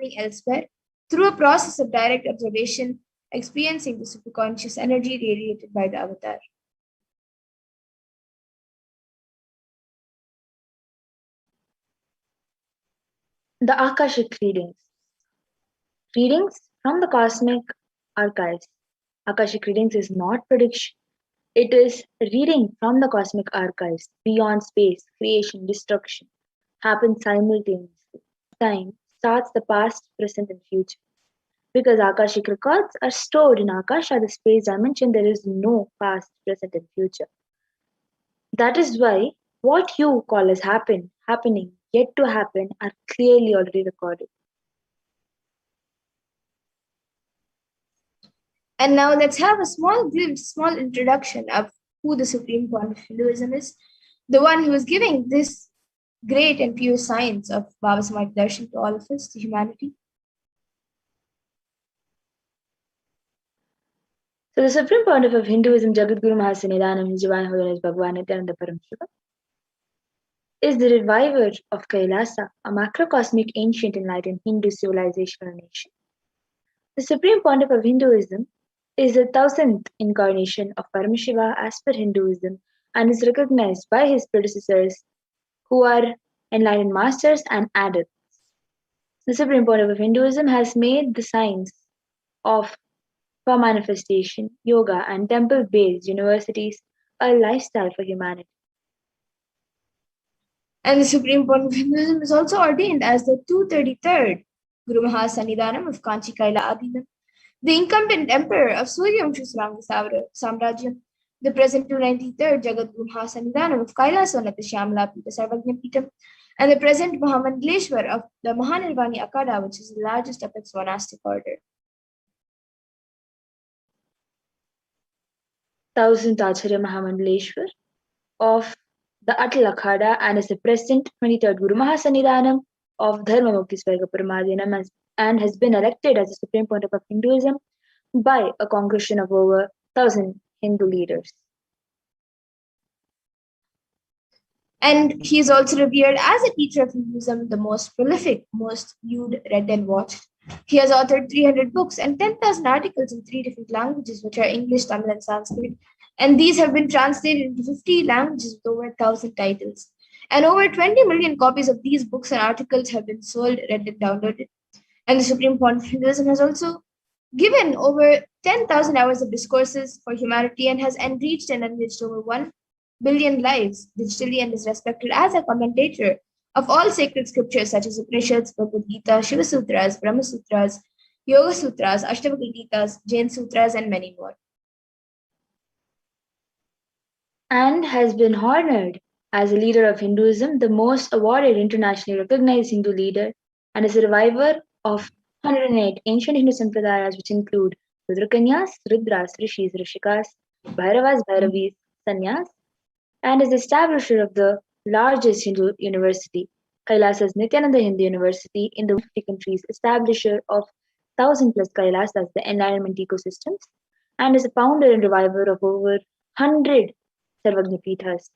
happening elsewhere through a process of direct observation, experiencing the superconscious energy radiated by the avatar. The Akashic readings. Readings from the cosmic archives. Akashic readings is not prediction. It is reading from the cosmic archives. Beyond space, creation, destruction happen simultaneously. Time starts the past, present, and future. Because Akashic records are stored in Akasha, the space dimension, there is no past, present, and future. That is why what you call as happening, yet to happen, are clearly already recorded. And now let's have a small glimpse, small introduction of who the Supreme Point of Hinduism is, the one who is giving this great and pure science of Baba Samaj Darshan to all of us, to humanity. So the Supreme Pontiff of Hinduism, Jagadguru Mahasanidanam, His Divine Holiness Bhagavan Nithyananda Paramashivam, is the reviver of Kailasa, a macrocosmic ancient enlightened Hindu civilizational nation. The Supreme Pontiff of Hinduism is the 1000th incarnation of Paramashiva as per Hinduism and is recognized by his predecessors who are enlightened masters and adepts. The Supreme Pontiff of Hinduism has made the science of for manifestation, yoga, and temple based universities a lifestyle for humanity. And the Supreme Point of Hinduism is also ordained as the 233rd Guru Mahasanidanam of Kanchi Kaila Adinam, the incumbent emperor of Suryamshu Samrajyam, the present 293rd Jagadguru Mahasanidanam of Kailasonata Shyamala Pita Sarvagna Pitam, and the present Mahamandleshwar of the Mahanirvani Akada, which is the largest of its monastic order. 1000th Acharya Mahamandleshwar of the Atal Akhada and is the present 23rd Guru Mahasanidanam of Dharma Mukti Swarga Paramadhinam and has been elected as the Supreme Pontiff of Hinduism by a congregation of over 1000 Hindu leaders. And he is also revered as a teacher of Hinduism, the most prolific, most viewed, read, and watched. He has authored 300 books and 10,000 articles in 3 different languages, which are English, Tamil, and Sanskrit. And these have been translated into 50 languages with over 1,000 titles. And over 20 million copies of these books and articles have been sold, read, and downloaded. And the Supreme Pontiff of Hinduism has also given over 10,000 hours of discourses for humanity and has enriched and enriched over 1 billion lives digitally and is respected as a commentator of all sacred scriptures such as Upanishads, Bhagavad Gita, Shiva Sutras, Brahma Sutras, Yoga Sutras, Ashtavakra Gitas, Jain Sutras, and many more. And has been honored as a leader of Hinduism, the most awarded internationally recognized Hindu leader, and is a reviver of 108 ancient Hindu sampradayas, which include Rudrakanyas, Rudras, Rishis, Rishikas, Bhairavas, Bhairavis, Sanyas, and is the establisher of the largest Hindu university, Kailasa's Nithyananda Hindu University, in the 50 countries, establisher of 1,000 plus Kailasas, the enlightenment ecosystems, and is a founder and reviver of over 100 Sarvagna Pithas,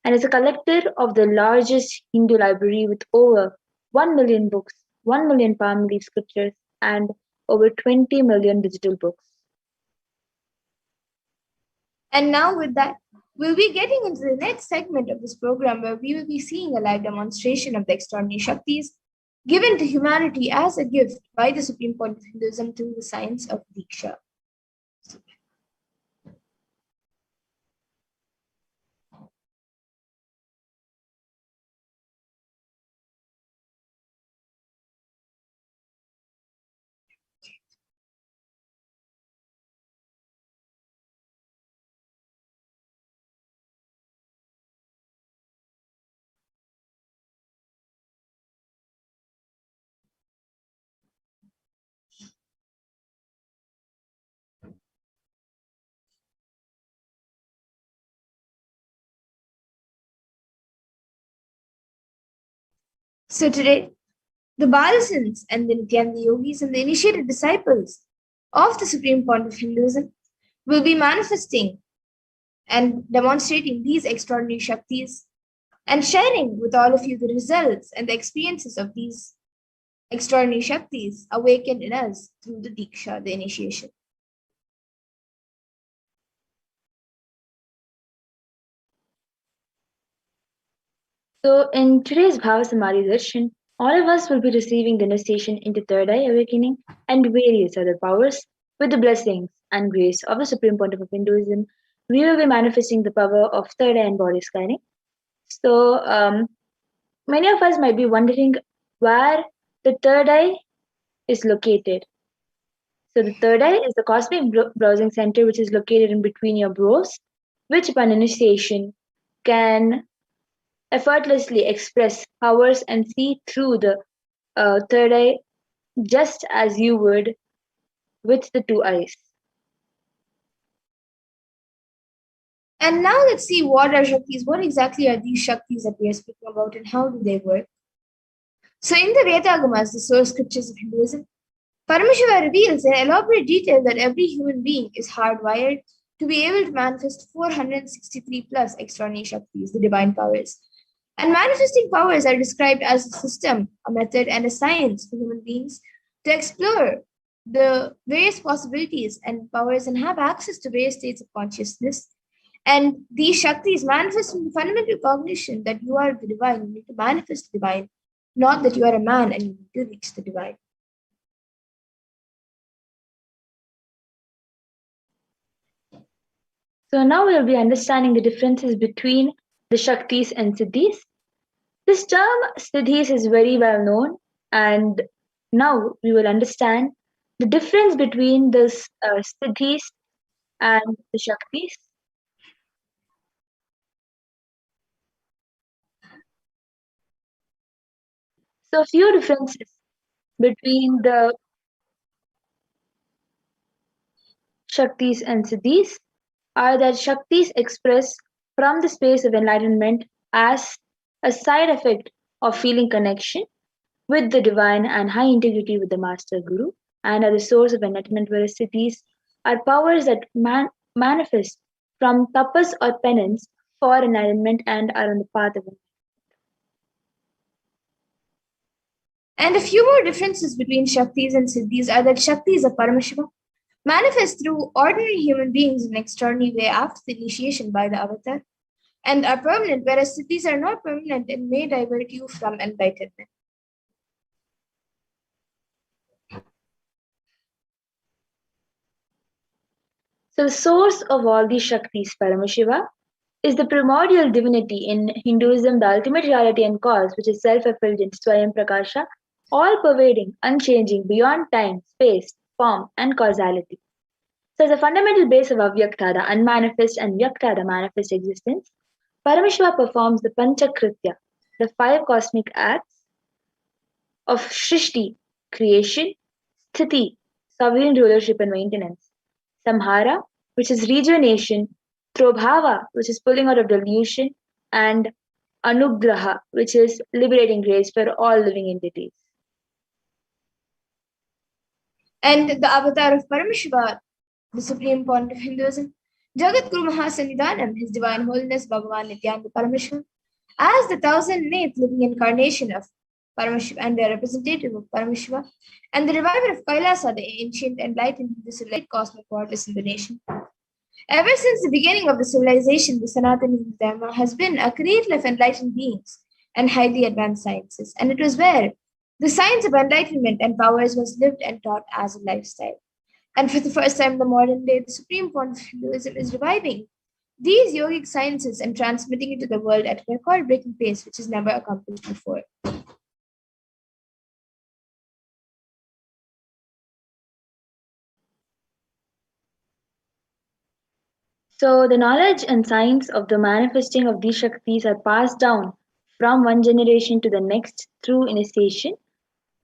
and is a collector of the largest Hindu library with over 1 million books, 1 million palm leaf scriptures, and over 20 million digital books. And now with that, we'll be getting into the next segment of this program where we will be seeing a live demonstration of the extraordinary Shaktis given to humanity as a gift by the Supreme Point of Hinduism through the science of Diksha. So today, the Balasins and the Nityananda Yogis and the initiated disciples of the Supreme Point of Hinduism will be manifesting and demonstrating these extraordinary Shaktis and sharing with all of you the results and the experiences of these extraordinary Shaktis awakened in us through the Diksha, the initiation. So, in today's Bhava Samadhi Darshan, all of us will be receiving the initiation into third eye awakening and various other powers. With the blessings and grace of the Supreme Pontiff of Hinduism, we will be manifesting the power of third eye and body scanning. So, many of us might be wondering where the third eye is located. So, the third eye is the cosmic browsing center, which is located in between your brows, which upon initiation can effortlessly express powers and see through the third eye just as you would with the two eyes. And now let's see what are Shaktis. What exactly are these Shaktis that we are speaking about and how do they work? So in the Vedagamas, the source scriptures of Hinduism, Paramashiva reveals in elaborate detail that every human being is hardwired to be able to manifest 463 plus extraordinary Shaktis, the divine powers. And manifesting powers are described as a system, a method, and a science for human beings to explore the various possibilities and powers and have access to various states of consciousness. And these Shaktis manifest from the fundamental cognition that you are the divine, you need to manifest the divine, not that you are a man and you need to reach the divine. So now we'll be understanding the differences between the Shaktis and Siddhis. This term Siddhis is very well known, and now we will understand the difference between the Siddhis and the Shaktis. So, a few differences between the Shaktis and Siddhis are that Shaktis express from the space of enlightenment as a side effect of feeling connection with the divine and high integrity with the Master Guru, and are the source of enlightenment, whereas Siddhis are powers that manifest from tapas or penance for enlightenment and are on the path of enlightenment. And a few more differences between Shaktis and Siddhis are that Shaktis of Paramashiva manifest through ordinary human beings in an extraordinary way after the initiation by the avatar and are permanent, whereas Siddhis are not permanent and may divert you from enlightenment. So, the source of all these Shaktis, Paramashiva, is the primordial divinity in Hinduism, the ultimate reality and cause, which is self-effulgent Swayam Prakasha, all-pervading, unchanging, beyond time, space, form, and causality. So, as a fundamental base of Avyakta, the unmanifest, and Vyakta, the manifest existence, Parameshwara performs the Panchakritya, the five cosmic acts of Shrishti, creation, Sthiti, sovereign rulership and maintenance, Samhara, which is rejuvenation, Trobhava, which is pulling out of delusion, and Anugraha, which is liberating grace for all living entities. And the avatar of Paramashiva, the supreme point of Hinduism, Jagat Guru Mahasannidhanam, His Divine Holiness Bhagavan Nithyananda Paramashivam, as the 1008th living incarnation of Paramashiva and the representative of Paramashiva, and the reviver of Kailasa, the ancient enlightened civilized cosmic goddess in the nation. Ever since the beginning of the civilization, the Sanatana Hindu Dharma has been a cradle of enlightened beings and highly advanced sciences, and it was where the science of enlightenment and powers was lived and taught as a lifestyle. And for the first time in the modern day, the supreme point of Hinduism is reviving these yogic sciences and transmitting it to the world at a record breaking pace, which is never accomplished before. So, the knowledge and science of the manifesting of these Shaktis are passed down from one generation to the next through initiation,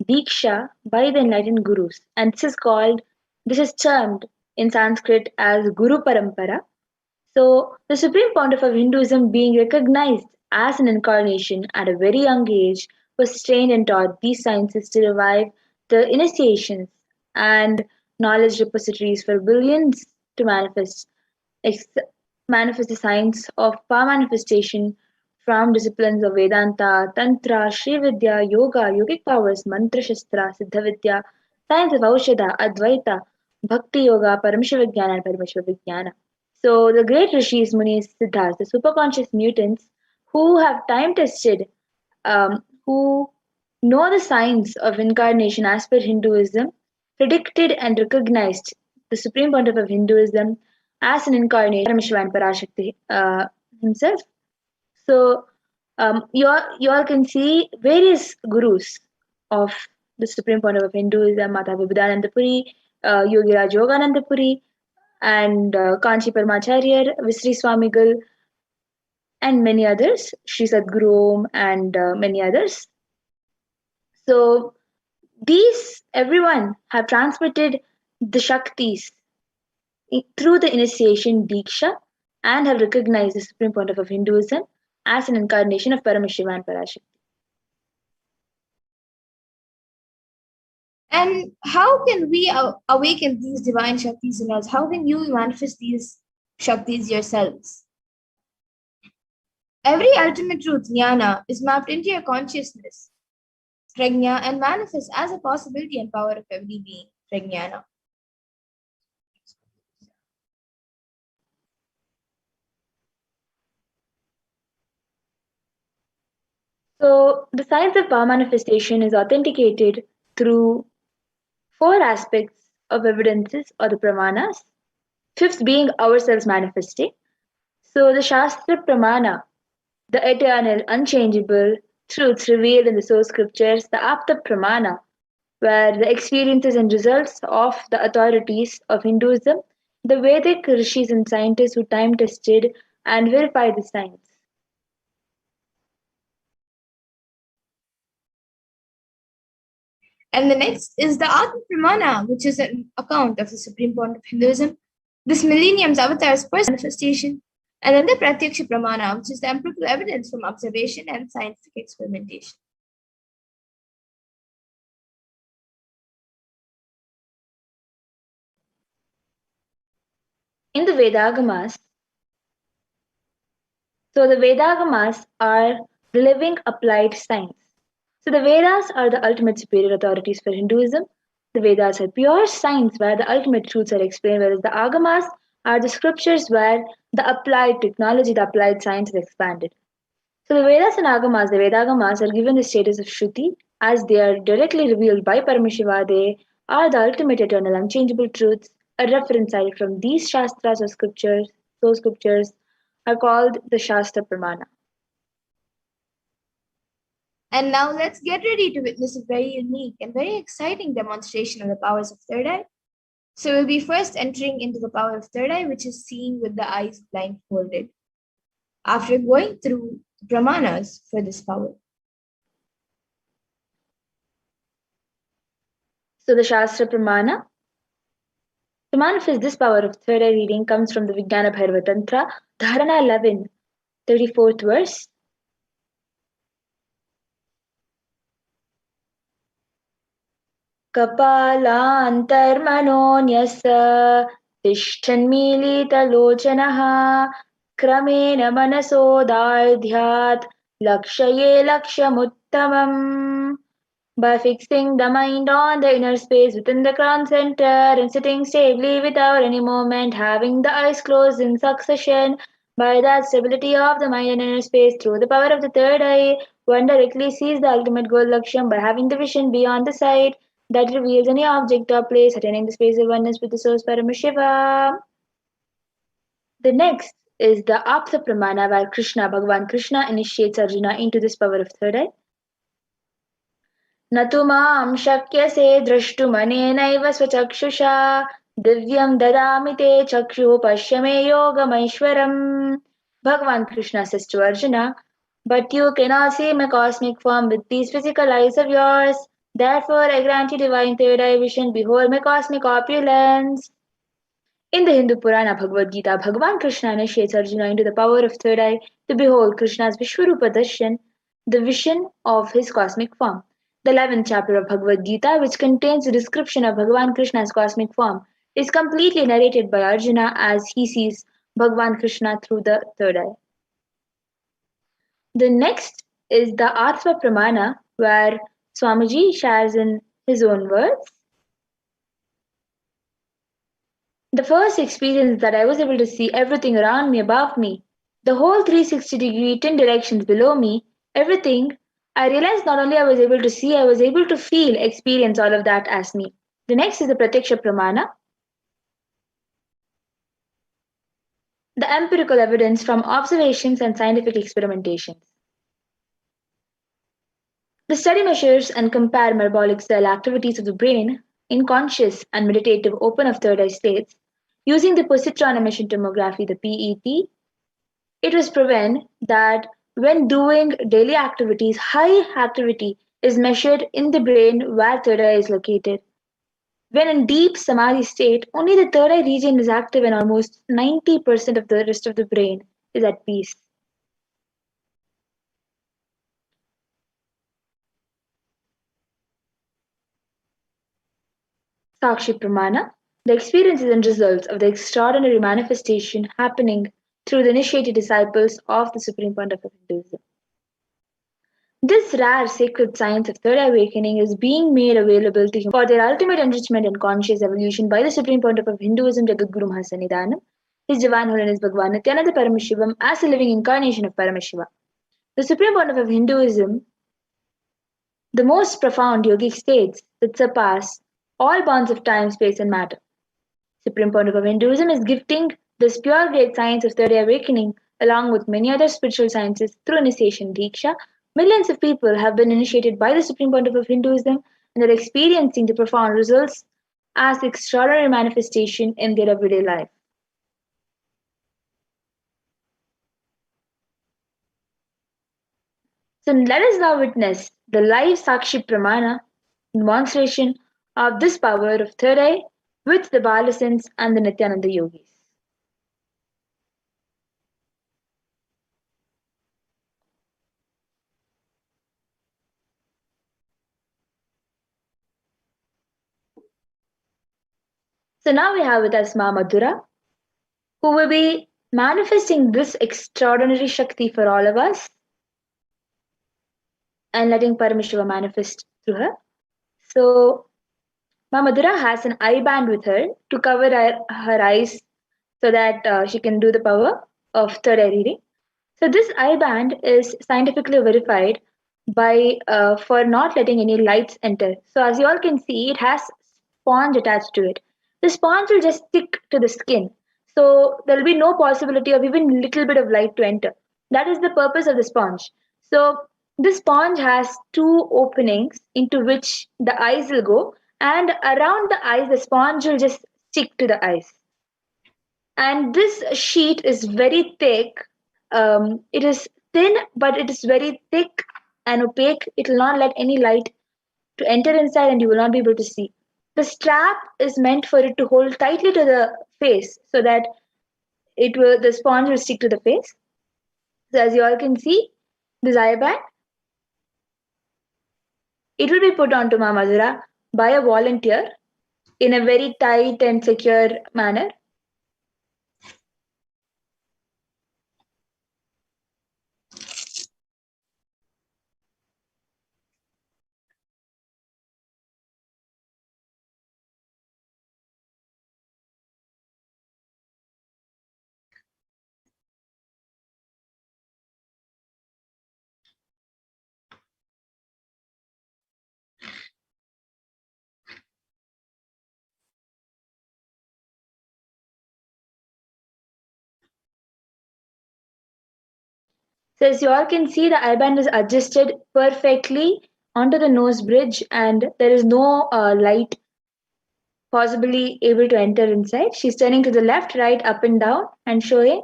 Diksha, by the enlightened gurus. And this is termed in Sanskrit as Guru Parampara. So, the Supreme Pontiff of Hinduism, being recognized as an incarnation at a very young age, was trained and taught these sciences to revive the initiations and knowledge repositories for billions to manifest, ex- manifest the science of power manifestation from disciplines of Vedanta, Tantra, Sri Vidya, Yoga, Yogic powers, Mantra Shastra, Siddha Vidya, science of Aushadha, Advaita, Bhakti Yoga, Paramashivoham, and Paramashivoham. So the great rishis, munis, siddhas, the superconscious mutants who have time tested, who know the science of incarnation as per Hinduism, predicted and recognized the supreme pontiff of Hinduism as an incarnation, Paramashiva and Parashakti himself. So you all can see various gurus of the supreme pontiff of Hinduism, Mata Vibhudananda Puri, Yogiraj Yogananda Puri, and Kanchi Paramacharya, Visri Swamigal, and many others, Sri Sadguru Om, and many others. So these everyone have transmitted the Shaktis through the initiation Diksha and have recognized the supreme pontiff of Hinduism as an incarnation of Paramashiva and Parashakti. And how can we awaken these divine Shaktis in us? How can you manifest these Shaktis yourselves? Every ultimate truth, jnana, is mapped into your consciousness, prajna, and manifests as a possibility and power of every being, prajnana. So the science of power manifestation is authenticated through four aspects of evidences or the pramanas, fifth being ourselves manifesting. So the Shastra Pramana, the eternal, unchangeable truths revealed in the source scriptures, the Apta Pramana, where the experiences and results of the authorities of Hinduism, the Vedic rishis and scientists who time tested and verified the science. And the next is the Atma Pramana, which is an account of the supreme point of Hinduism, this millennium's avatar's first manifestation, and then the Pratyaksha Pramana, which is the empirical evidence from observation and scientific experimentation. In the Vedagamas, so the Vedagamas are the living applied science. So the Vedas are the ultimate superior authorities for Hinduism. The Vedas are pure science where the ultimate truths are explained, whereas the Agamas are the scriptures where the applied technology, the applied science is expanded. So the Vedas and Agamas, the Vedagamas, are given the status of Shruti as they are directly revealed by Paramashiva. They are the ultimate eternal unchangeable truths. A reference cited from these Shastras or scriptures, those scriptures, are called the Shastra Pramana. And now let's get ready to witness a very unique and very exciting demonstration of the powers of third eye. So we'll be first entering into the power of third eye, which is seeing with the eyes blindfolded. After going through brahmanas for this power. So the Shastra Pramana. To manifest this power of third eye reading comes from the Vijnana Bhairava Tantra, Dharana 11, 34th verse. कपालान्तर्मनोऽन्यस्य तिष्ठन्मीलितलोचनः क्रमेण मनसोदार्ढ्यात् लक्ष्ये लक्ष्यमुत्तमम्. By fixing the mind on the inner space within the crown center and sitting stably without any movement, having the eyes closed in succession, by that stability of the mind and inner space through the power of the third eye, one directly sees the ultimate goal Laksham by having the vision beyond the sight that reveals any object or place attaining the space of oneness with the source Paramashiva. The next is the Apta Pramana where Bhagavan Krishna initiates Arjuna into this power of third eye. न तु मां शक्यसे द्रष्टुमनेनैव स्वचक्षुषा दिव्यं ददामि ते चक्षुः पश्य मे योगमैश्वरम्. Bhagavan Krishna says to Arjuna, but you cannot see my cosmic form with these physical eyes of yours. Therefore, I grant you divine third eye vision. Behold my cosmic opulence. In the Hindu Purana Bhagavad Gita, Bhagavan Krishna initiates Arjuna into the power of third eye to behold Krishna's Vishwarupa Darshan, the vision of his cosmic form. The 11th chapter of Bhagavad Gita, which contains the description of Bhagavan Krishna's cosmic form, is completely narrated by Arjuna as he sees Bhagavan Krishna through the third eye. The next is the Atma Pramana, where Swamiji shares in his own words. The first experience that I was able to see everything around me, above me, the whole 360-degree, 10 directions below me, everything, I realized not only I was able to see, I was able to feel, experience all of that as me. The next is the Pratyaksha Pramana, the empirical evidence from observations and scientific experimentations. The study measures and compare metabolic cell activities of the brain in conscious and meditative open of third eye states using the positron emission tomography, the PET. It was proven that when doing daily activities, high activity is measured in the brain where third eye is located. When in deep samadhi state, only the third eye region is active and almost 90% of the rest of the brain is at peace. Sakshi Pramana, the experiences and results of the extraordinary manifestation happening through the initiated disciples of the Supreme Pontiff of Hinduism. This rare sacred science of third awakening is being made available to humans for their ultimate enrichment and conscious evolution by the Supreme Pontiff of Hinduism, Jagadguru Mahasannidhanam, His Divine Holiness Bhagwan Nithyananda Paramashivam, as a living incarnation of Paramashiva. The Supreme Pontiff of Hinduism, the most profound yogic states that surpass all bounds of time, space, and matter. Supreme Pontiff of Hinduism is gifting this pure great science of third awakening along with many other spiritual sciences through initiation Diksha. Millions of people have been initiated by the Supreme Pontiff of Hinduism and are experiencing the profound results as extraordinary manifestation in their everyday life. So let us now witness the live Sakshi Pramana demonstration of this power of third eye with the Balasins and the Nityananda yogis. So now we have with us Ma Madhura, who will be manifesting this extraordinary Shakti for all of us and letting Paramashiva manifest through her. So Ma Madhura has an eye band with her to cover her eyes so that she can do the power of third eye reading. So this eye band is scientifically verified by for not letting any lights enter. So as you all can see, it has sponge attached to it. The sponge will just stick to the skin. So there will be no possibility of even little bit of light to enter. That is the purpose of the sponge. So the sponge has two openings into which the eyes will go, and around the eyes, the sponge will just stick to the eyes. And this sheet is very thick. It is thin, but it is very thick and opaque. It will not let any light to enter inside, and you will not be able to see. The strap is meant for it to hold tightly to the face so that the sponge will stick to the face. So as you all can see, this eye band, it will be put onto Ma Madhura by a volunteer in a very tight and secure manner. So as you all can see, the eye band is adjusted perfectly onto the nose bridge, and there is no light possibly able to enter inside. She's turning to the left, right, up and down, and showing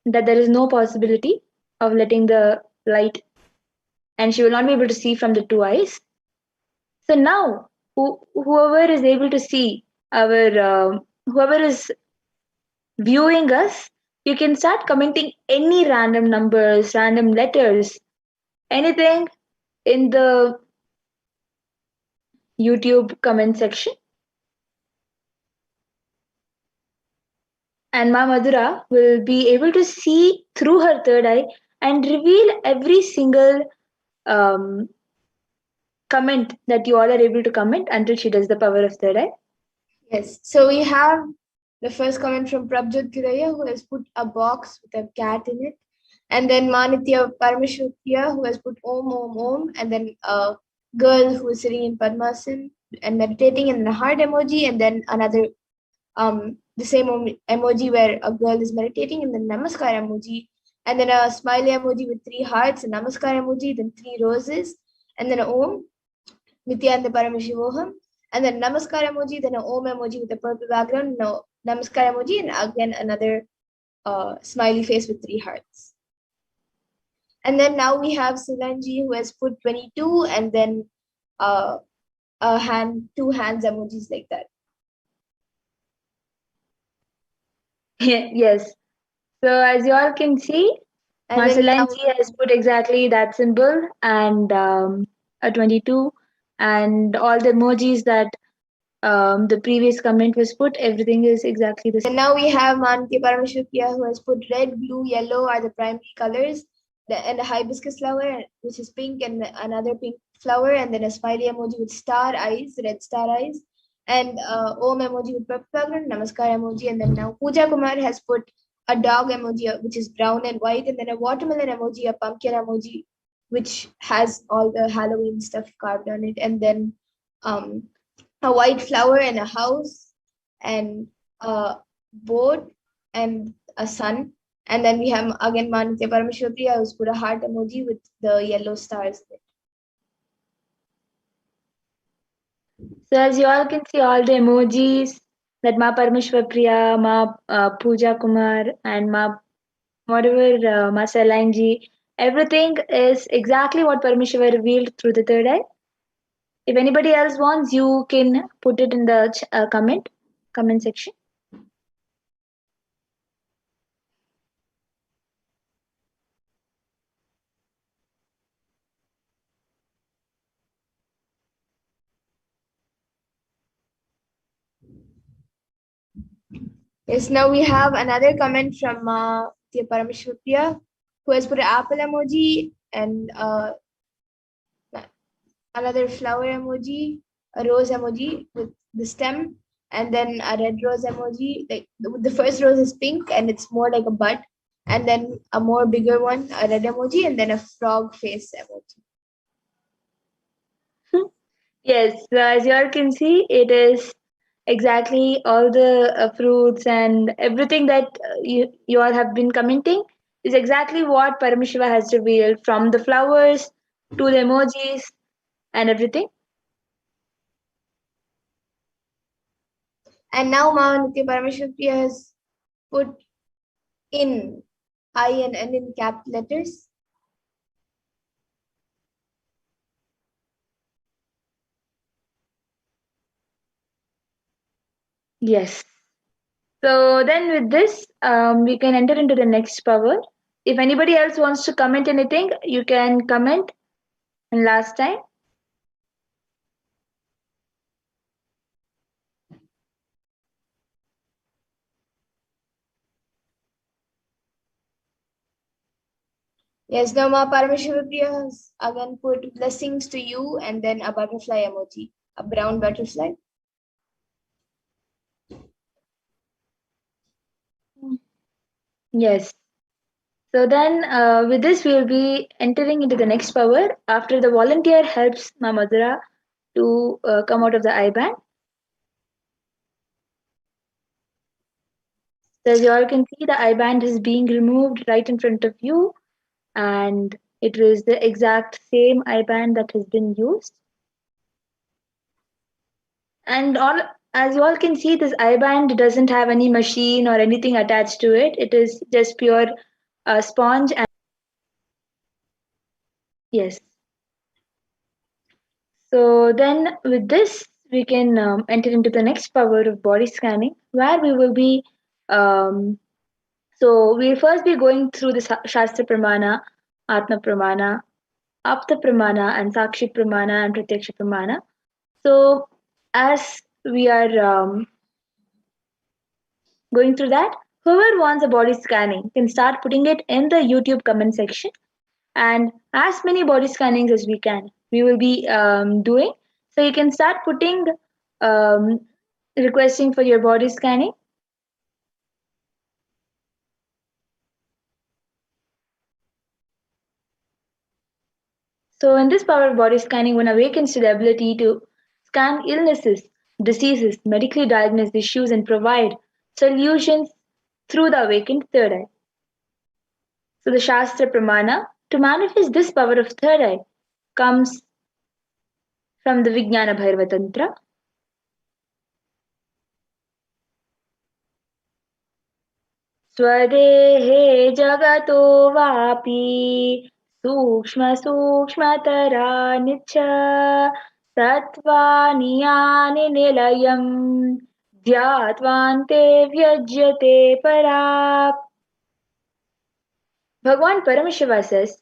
that there is no possibility of letting the light, and she will not be able to see from the two eyes. So now, whoever is able to see whoever is viewing us, you can start commenting any random numbers, random letters, anything in the YouTube comment section. And Ma Madhura will be able to see through her third eye and reveal every single um, comment that you all are able to comment until she does the power of third eye? Yes. So we have the first comment from Prabjot Kiraya, who has put a box with a cat in it. And then Manitya Parameshwariya, who has put Om Om Om, and then a girl who is sitting in Padmasan and meditating, and then a heart emoji, and then another the same emoji where a girl is meditating, and then Namaskar emoji, and then a smiley emoji with 3 hearts, a Namaskar emoji, then 3 roses, and then a Om, Nithyananda Paramashivoham, and then Namaskar emoji, then a Om emoji with a purple background, no Namaskar emoji, and again another smiley face with 3 hearts. And then now we have Sulanji, who has put 22, and then a hand, 2 hands emojis like that. Yes. So as you all can see, And then now, Marcelanji has put exactly that symbol and a 22, and all the emojis that the previous comment was put, everything is exactly the and same. now we have Manti Parameshwariya, who has put red, blue, yellow are the primary colors, and a hibiscus flower, which is pink, and another pink flower, and then a smiley emoji with star eyes, red star eyes, and Om emoji with purple background, Namaskar emoji, and then now Pooja Kumar has put a dog emoji, which is brown and white, and then a watermelon emoji, a pumpkin emoji, which has all the Halloween stuff carved on it, and then um, a white flower and a house, and a boat and a sun. And then we have again Manitya Parameshwariya, who's put a heart emoji with the yellow stars in it. So as you all can see, all the emojis that Ma Parameshwar Priya, Ma Pooja Kumar, and Ma whatever Ma Salanji, everything is exactly what Parameshwar revealed through the third eye. If anybody else wants, you can put it in the comment section. Yes, now we have another comment from Manitya Parameshwariya, who has put an apple emoji and another flower emoji, a rose emoji with the stem, and then a red rose emoji. Like the first rose is pink and it's more like a bud, and then a more bigger one, a red emoji, and then a frog face emoji. Yes, so as you all can see, it is exactly all the fruits and everything that you all have been commenting is exactly what Paramashiva has revealed from the flowers to the emojis and everything. And now Nitya Parameshwari has put in I and N in capital letters. Yes. So then with this, we can enter into the next power. If anybody else wants to comment anything, you can comment. And last time, Yes, now Ma Parameshwari has again put blessings to you and then a butterfly emoji, a brown butterfly. yes. So then, with this, we will be entering into the next power. After the volunteer helps Mamadura to come out of the eye band. So as you all can see, the eye band is being removed right in front of you, and it was the exact same eye band that has been used. And all, as you all can see, this eye band doesn't have any machine or anything attached to it. It is just pure sponge. And yes. So then, with this, we can enter into the next power of body scanning, where we will be. Um, so we'll first be going through the Shastra Pramana, Atma Pramana, Apta Pramana, and Sakshi Pramana and Pratyaksha Pramana. So as we are going through that, Whoever wants a body scanning can start putting it in the YouTube comment section, and as many body scannings as we can, we will be doing. So you can start putting um, requesting for your body scanning. So in this power of body scanning, one awakens to the ability to scan illnesses, diseases, medically diagnose issues, and provide solutions through the awakened third eye. So the Shastra Pramana to manifest this power of third eye comes from the Vijnana Bhairava Tantra. स्वदेहे जगतो वापि सूक्ष्मतरानि च सत्त्वानि यानि निलयम् ध्यात्वान्ते व्यज्यते पराक्. Bhagwan Paramashiva says,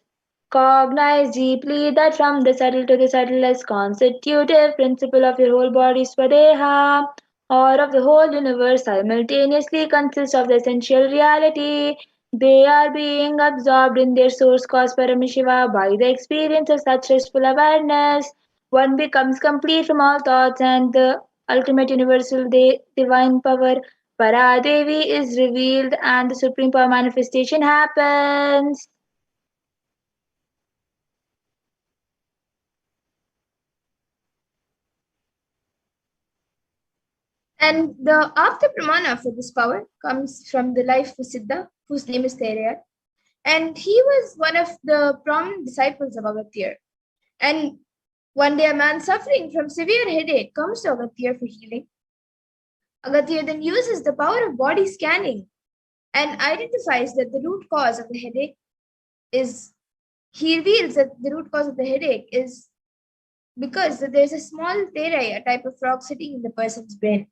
cognize deeply that from the subtle to the subtlest constitutive principle of your whole body, Swadeha, or of the whole universe, simultaneously consists of the essential reality. They are being absorbed in their source cause Paramashiva by the experience of such restful awareness. One becomes complete from all thoughts, and the ultimate universal divine power Paradevi is revealed and the supreme power manifestation happens. And the Apta Pramana for this power comes from the life of Siddha, whose name is Teraya. And he was one of the prominent disciples of Agatya. And one day a man suffering from severe headache comes to Agatya for healing. Agatya then uses the power of body scanning and identifies that the root cause of the headache is, he reveals that the root cause of the headache is because there's a small terai, a type of frog sitting in the person's brain.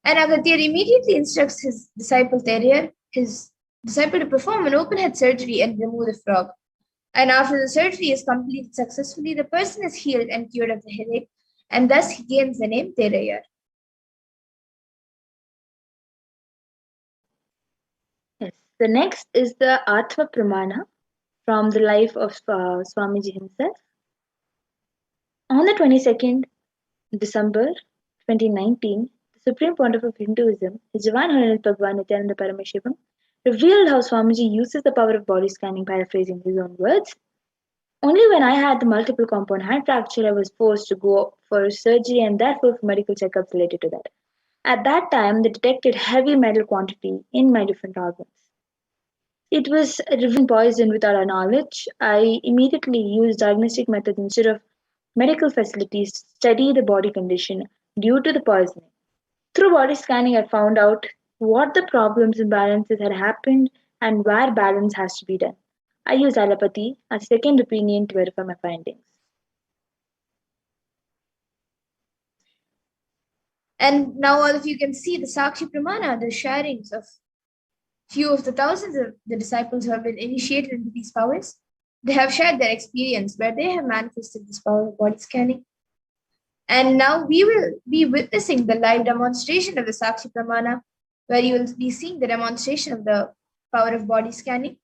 And Agatya immediately instructs his disciple Teraya, his disciple, to perform an open head surgery and remove the frog. And after the surgery is completed successfully, the person is healed and cured of the headache, and thus he gains the name Teraya. Yes. The next is the Atma Pramana from the life of Swamiji himself. On the 22nd December 2019, the Supreme Pontiff of Hinduism, His Divine Holiness Bhagwan Nithyananda Paramashivam, revealed how Swamiji uses the power of body scanning, paraphrasing his own words. Only when I had the multiple compound hand fracture, I was forced to go for surgery and therefore for medical checkups related to that. At that time, they detected heavy metal quantity in my different organs. It was revealing poison without our knowledge. I immediately used diagnostic methods instead of medical facilities to study the body condition due to the poisoning. Through body scanning, I found out what the problems and balances had happened and where balance has to be done. I used allopathy as a second opinion to verify my findings. And now all of you can see the Sakshi Pramana, the sharings of few of the thousands of the disciples who have been initiated into these powers. They have shared their experience where they have manifested this power of body scanning. And now we will be witnessing the live demonstration of the Sakshi Pramana, where you will be seeing the demonstration of the power of body scanning.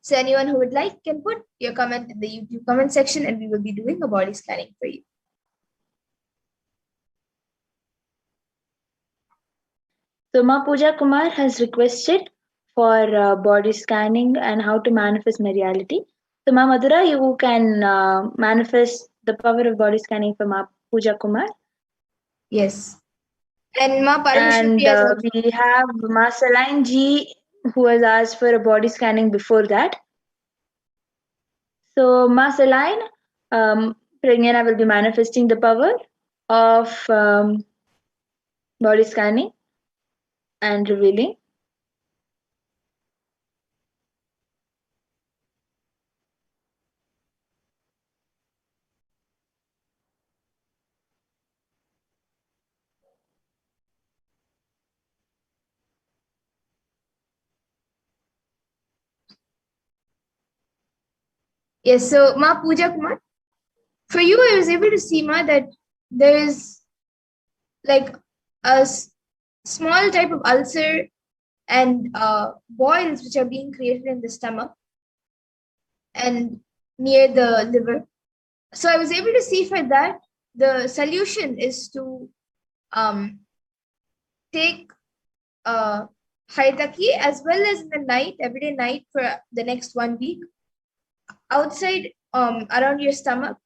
So anyone who would like can put your comment in the YouTube comment section and we will be doing a body scanning for you. So Ma Pooja Kumar has requested for body scanning and how to manifest my reality. So Ma Madhura, you can manifest the power of body scanning for Ma Pooja Kumar. Yes. And Ma And Parashakti has also... we have Ma Saline Ji who has asked for a body scanning before that. So Ma Saline, Pragnana will be manifesting the power of body scanning and revealing. Yes, so Ma Pooja Kumar, for you, I was able to see, Ma, that there is like a small type of ulcer and boils which are being created in the stomach and near the liver. So I was able to see for that the solution is to take haitaki as well as in the night, everyday night for the next 1 week, outside around your stomach,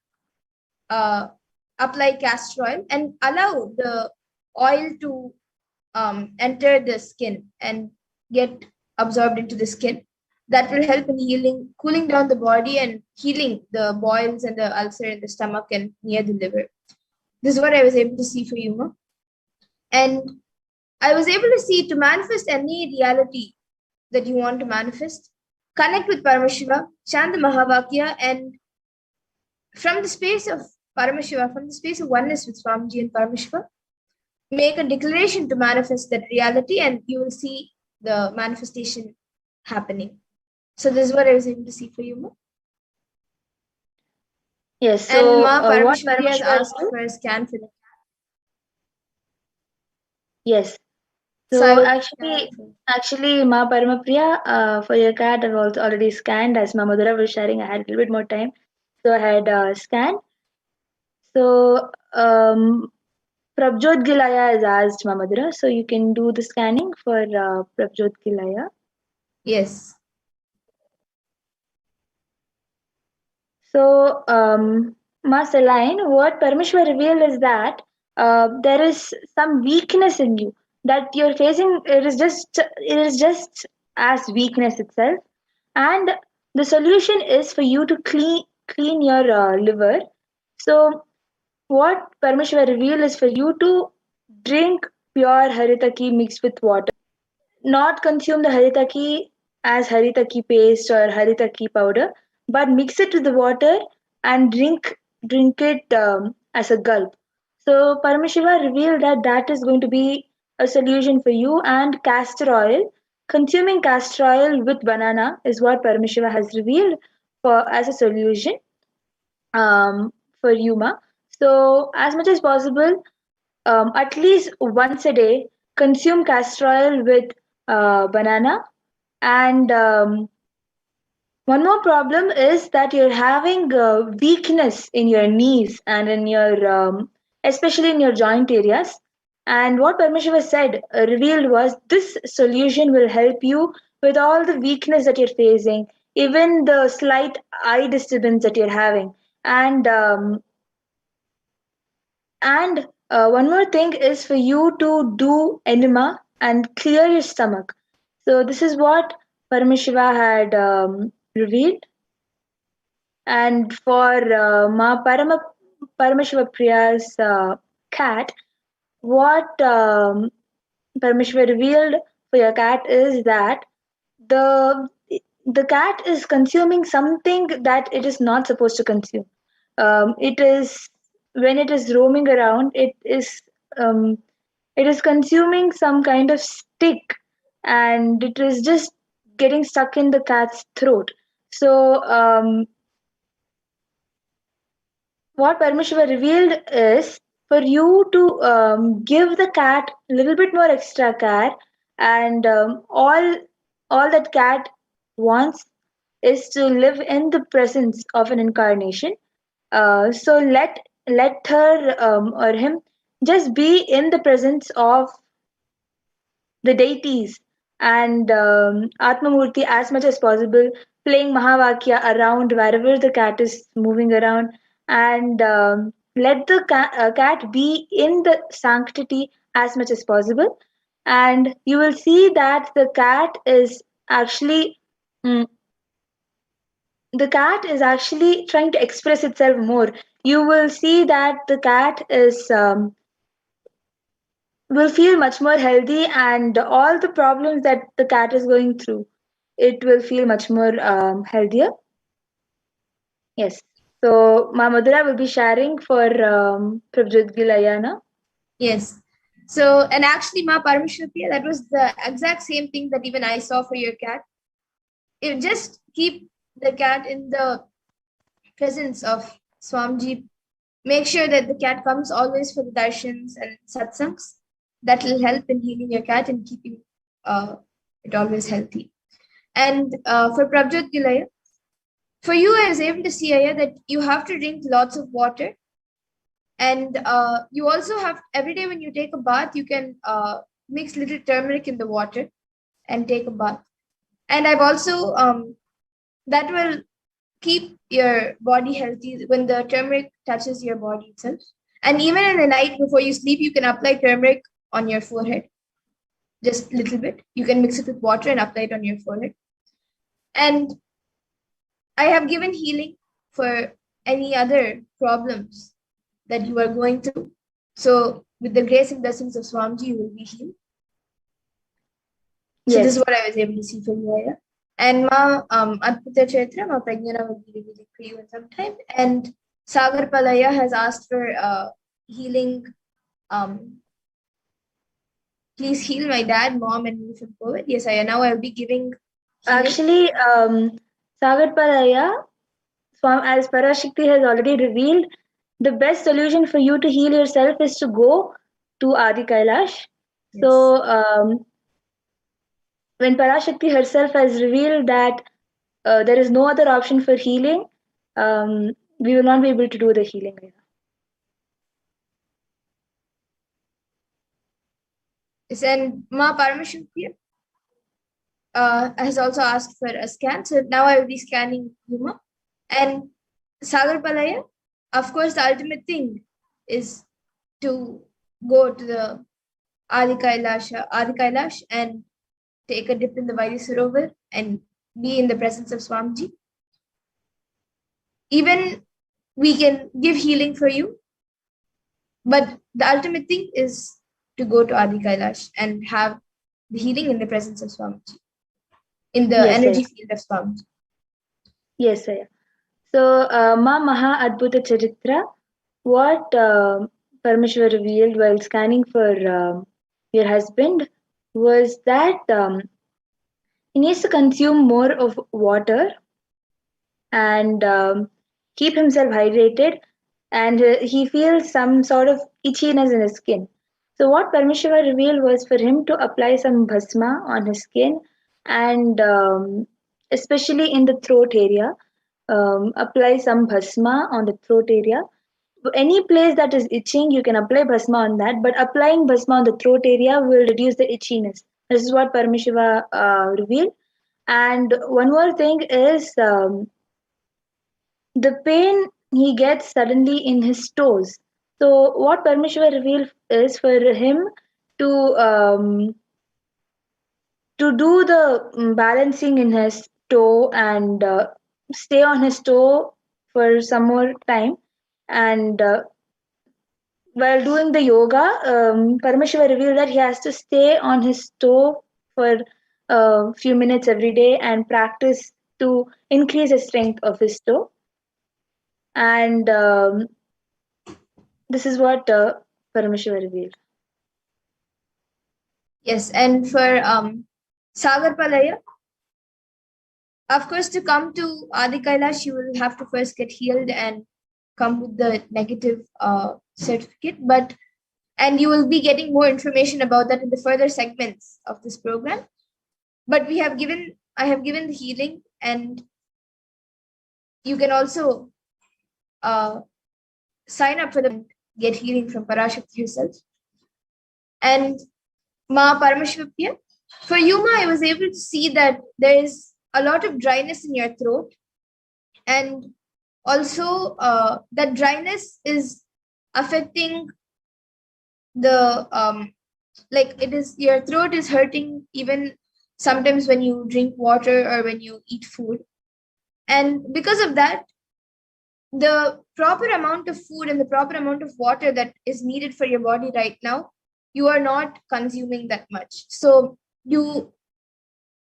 apply castor oil and allow the oil to enter the skin and get absorbed into the skin. That will help in healing, cooling down the body and healing the boils and the ulcer in the stomach and near the liver. This is what I was able to see for you, Ma. And I was able to see to manifest any reality that you want to manifest, connect with Paramashiva, chant the Mahavakya, and from the space of Paramashiva, from the space of oneness with Swamiji and Paramashiva, make a declaration to manifest that reality, and you will see the manifestation happening. So this is what I was able to see for you, Ma. Yes. And So Ma what Parameshwari has Paramashiva asked do? for a scan for the Yes. So I So will actually, Ma Paramapriya, for your cat, I've also already scanned. As Ma Madhura was sharing, I had a little bit more time, so I had scanned. So Prabjot Gilaya has asked Ma Madhura, so you can do the scanning for Prabjot Gilaya. Yes. So, Ma Saline, what Parameshwar revealed is that there is some weakness in you that you're facing. It is just as weakness itself, and the solution is for you to clean your liver. So, what Parameshwar revealed is for you to drink pure haritaki mixed with water, not consume the haritaki as haritaki paste or haritaki powder, but mix it with the water and drink it as a gulp. So Paramashiva revealed that that is going to be a solution for you, and castor oil. Consuming castor oil with banana is what Paramashiva has revealed for as a solution for Yuma. So as much as possible, at least once a day, consume castor oil with banana. And one more problem is that you're having weakness in your knees and in your, especially in your joint areas. And what Parmashiva said, revealed was this solution will help you with all the weakness that you're facing, even the slight eye disturbance that you're having. And one more thing is for you to do enema and clear your stomach. So this is what Paramashiva had revealed. And for Paramashiva Priya's cat, what Paramashiva revealed for your cat is that the the cat is consuming something that it is not supposed to consume. It is when it is roaming around, um, it is consuming some kind of stick, and it is just getting stuck in the cat's throat. So what Parmashiva revealed is for you to give the cat a little bit more extra care, and all that cat wants is to live in the presence of an incarnation. So let her or him just be in the presence of the deities and Atmamurti as much as possible, playing Mahavakya around wherever the cat is moving around, and let the cat be in the sanctity as much as possible. And you will see that actually. mm, the cat is actually trying to express itself more. You will see that the cat is will feel much more healthy, and all the problems that the cat is going through, it will feel much more healthier. Yes. So Ma Madhura will be sharing for Prabjot Gilayana. Yes. So, and actually, Ma Parameshwari, that was the exact same thing that even I saw for your cat. You just keep the cat in the presence of Swamiji. Make sure that the cat comes always for the darshans and satsangs. That will help in healing your cat and keeping it always healthy. And for Prabjot Gilaya, for you, I was able to see, Aya, that you have to drink lots of water. And you also have, every day when you take a bath, you can mix little turmeric in the water and take a bath. And I've also, that will keep your body healthy when the turmeric touches your body itself. And even in the night before you sleep, you can apply turmeric on your forehead, just a little bit. You can mix it with water and apply it on your forehead. And I have given healing for any other problems that you are going through. So with the grace and blessings of Swamiji, you will be healed. So this is what I was able to see from you, Aya. And Ma Adputa Chaitra, Ma Pragnana will be revealing for you in some time. And Sagar Palaya has asked for healing. Please heal my dad, mom, and me from COVID. Yes, Aya. Now I'll be giving healing. Actually, Sagar Palaya, as Parashakti has already revealed, the best solution for you to heal yourself is to go to Adi Kailash. Yes. So, when Parashakti herself has revealed that there is no other option for healing, we will not be able to do the healing. Yes, and Ma Paramashivoham has also asked for a scan. So now I will be scanning Huma. And Sagar Palaya, of course, the ultimate thing is to go to the Adi Kailash and take a dip in the Vairi Sarovar and be in the presence of Swamiji. Even we can give healing for you, but the ultimate thing is to go to Adi Kailash and have the healing in the presence of Swamiji, in the energy field of Swamiji. Yes, sir. So, Ma Maha Adbhuta Charitra, what Parameshwar revealed while scanning for your husband was that he needs to consume more of water and keep himself hydrated, and he feels some sort of itchiness in his skin. So, what Parameshwar revealed was for him to apply some bhasma on his skin and especially in the throat area. Apply some bhasma on the throat area. Any place that is itching, you can apply bhasma on that, but applying bhasma on the throat area will reduce the itchiness. This is what Paramashiva revealed. And one more thing is the pain he gets suddenly in his toes. So, what Paramashiva revealed is for him to do the balancing in his toe and stay on his toe for some more time. And while doing the yoga, Paramashiva revealed that he has to stay on his toe for a few minutes every day and practice to increase the strength of his toe. And this is what Paramashiva revealed. Yes, and for Sagar Palaya, of course, to come to Adi Kailash, you will have to first get healed and come with the negative certificate. And you will be getting more information about that in the further segments of this program. But I have given the healing, and you can also sign up for the get healing from Parashakti herself. And Ma Paramashivoham, for you, Ma, I was able to see that there is a lot of dryness in your throat, and also that dryness is affecting the like it is your throat is hurting even sometimes when you drink water or when you eat food. And because of that, the proper amount of food and the proper amount of water that is needed for your body right now, you are not consuming that much. So you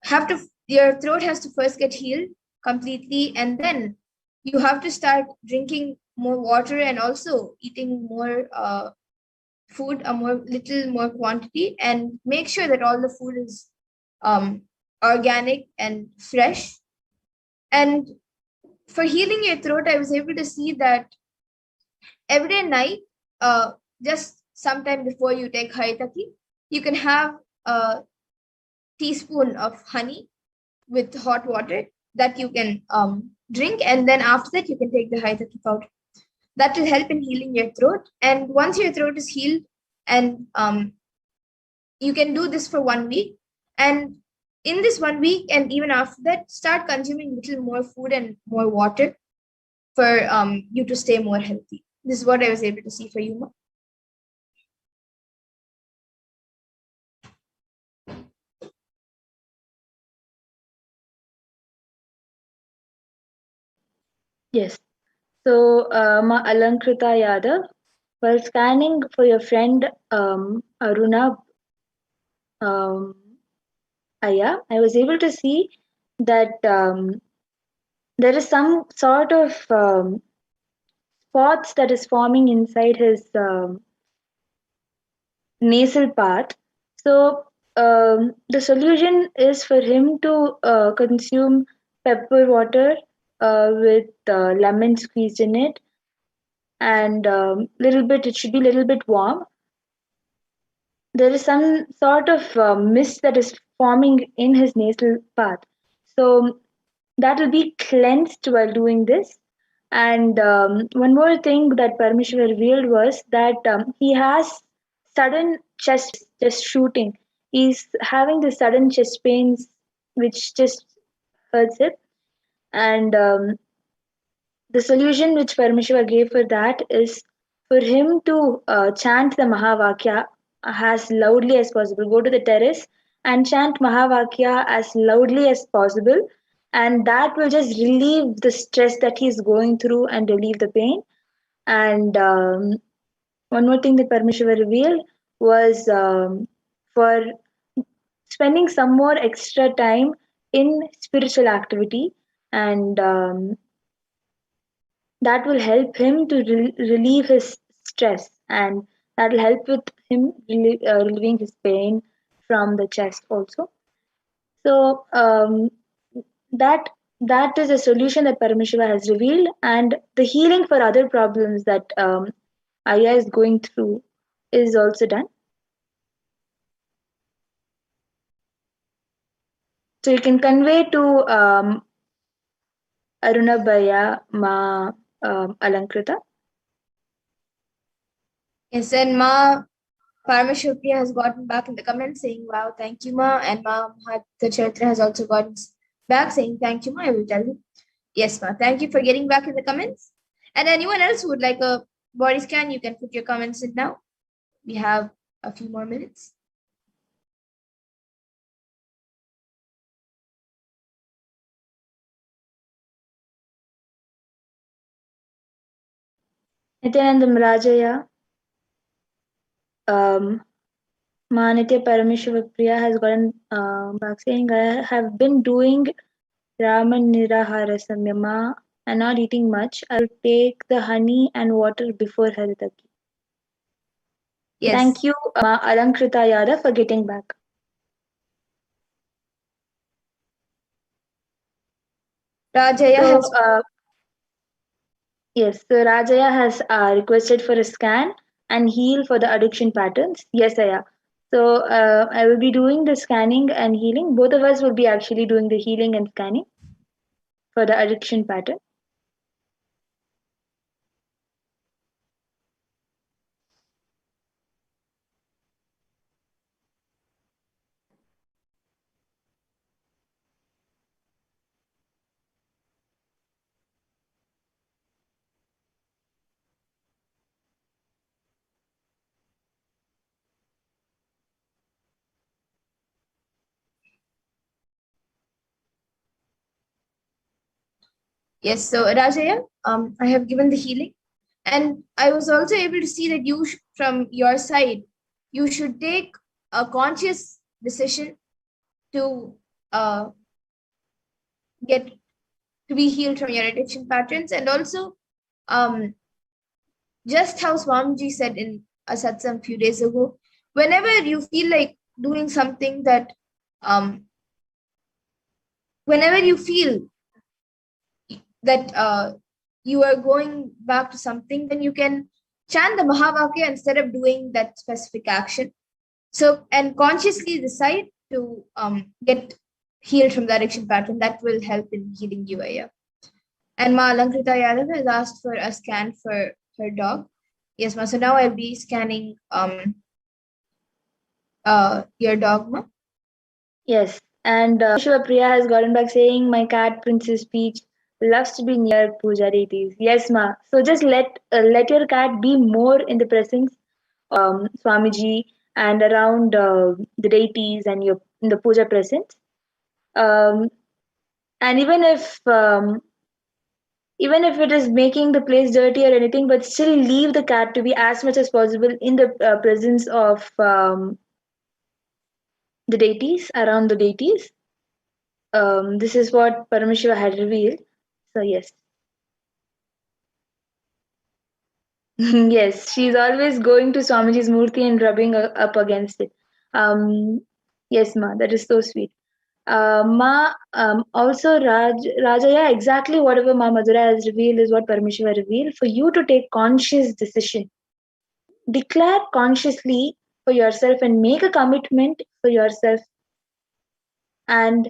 have to, your throat has to first get healed completely, and then you have to start drinking more water and also eating more food, a little more quantity, and make sure that all the food is organic and fresh. And for healing your throat, I was able to see that every day night, just sometime before you take Haritaki, you can have teaspoon of honey with hot water that you can drink, and then after that you can take the Hai Tatu powder. That will help in healing your throat. And once your throat is healed, and you can do this for 1 week, and in this 1 week and even after that, start consuming little more food and more water for you to stay more healthy. This is what I was able to see for you, Ma. Yes. So, Ma Alankrita Yadav, while scanning for your friend Aruna um, Aya, I was able to see that there is some sort of spots that is forming inside his nasal part. So the solution is for him to consume pepper water with lemon squeezed in it, and little bit. It should be a little bit warm. There is some sort of mist that is forming in his nasal part. So that will be cleansed while doing this. And one more thing that Parmeshwar revealed was that he has sudden chest shooting. He's having the sudden chest pains, which just hurts it. And the solution which Parmeshwar gave for that is for him to chant the Mahavakya as loudly as possible. Go to the terrace and chant Mahavakya as loudly as possible, and that will just relieve the stress that he's going through and relieve the pain. And one more thing that Parmeshwar revealed was for spending some more extra time in spiritual activity, and that will help him to relieve his stress, and that will help with him relieving his pain from the chest also. So that that is a solution that Paramashiva has revealed, and the healing for other problems that Aya is going through is also done. So you can convey to Arunabhaya Ma Alankrita. Yes, and Ma Paramashokriya has gotten back in the comments saying, wow, thank you, Ma. And Ma Mahatachatra has also gotten back saying, thank you, Ma. I will tell you. Yes, Ma. Thank you for getting back in the comments. And anyone else who would like a body scan, you can put your comments in now. We have a few more minutes. Nityanandam Rajaya, Manitya Parameshwar has gotten back saying, I have been doing Raman Nirahara Samyama and not eating much. I'll take the honey and water before Haritaki. Yes. Thank you, Ma Alankrita Yada, for getting back. Rajaya has. Yes, so Rajaya has requested for a scan and heal for the addiction patterns. Yes, Aya. So I will be doing the scanning and healing. Both of us will be actually doing the healing and scanning for the addiction pattern. Yes, so Rajaya, I have given the healing, and I was also able to see that you, from your side, you should take a conscious decision to get to be healed from your addiction patterns, and also, just how Swamiji said in a satsang a few days ago, whenever you feel like doing something that, whenever you feel that you are going back to something, then you can chant the Mahavakya instead of doing that specific action. So, and consciously decide to get healed from the addiction pattern, that will help in healing you, Aya. And Ma Alankrita Yadav has asked for a scan for her dog. Yes, Ma. So now I'll be scanning your dog, Ma. Yes, and Shiva Priya has gotten back saying, "My cat Princess Peach loves to be near puja deities." Yes, ma. So just let your cat be more in the presence Swamiji and around the deities and your in the puja presence. Um, and even if it is making the place dirty or anything, but still leave the cat to be as much as possible in the presence of the deities around the deities. This is what Paramashiva had revealed. So yes, yes, she's always going to Swamiji's murti and rubbing up against it. Um, yes, ma, that is so sweet. Ma, also Raja, yeah, exactly whatever Ma Madhura has revealed is what Paramashiva revealed. For you to take conscious decision, declare consciously for yourself and make a commitment for yourself and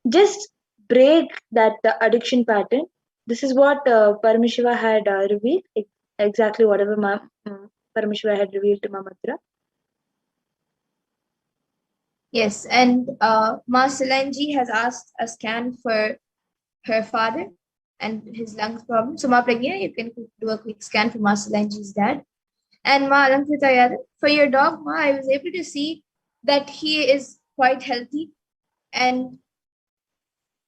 just break that addiction pattern. This is what Paramashiva had revealed, exactly whatever Paramashiva had revealed to Mamadra. Yes, and Ma Silanji has asked a scan for her father and his lungs problem. So Ma Pragya, you can do a quick scan for Ma Silanji's dad. And Ma Alankrita Yadav, for your dog, Ma, I was able to see that he is quite healthy. And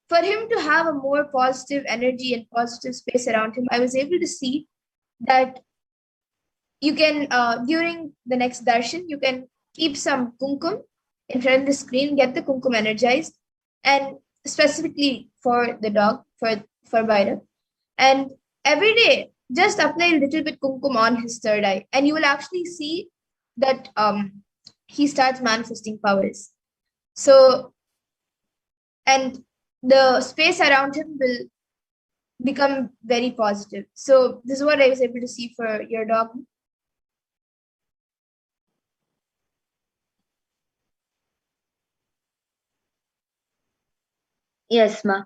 for him to have a more positive energy and positive space around him, I was able to see that you can, during the next darshan, you can keep some kumkum in front of the screen, get the kumkum energized, and specifically for the dog, for Bhairav. And every day, just apply a little bit kumkum on his third eye, and you will actually see that he starts manifesting powers. So, and the space around him will become very positive. So, this is what I was able to see for your dog. Yes, ma.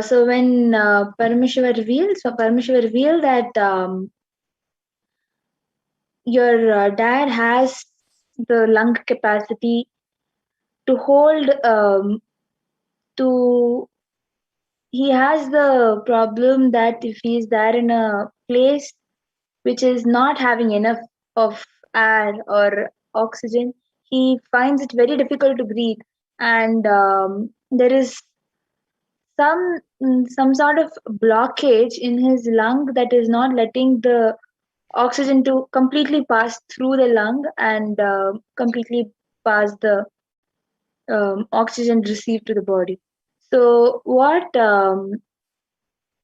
So when Paramashiva revealed that your dad has the lung capacity to hold to he has the problem that if he's there in a place which is not having enough of air or oxygen, he finds it very difficult to breathe, and there is some sort of blockage in his lung that is not letting the oxygen to completely pass through the lung and completely pass the oxygen received to the body. So what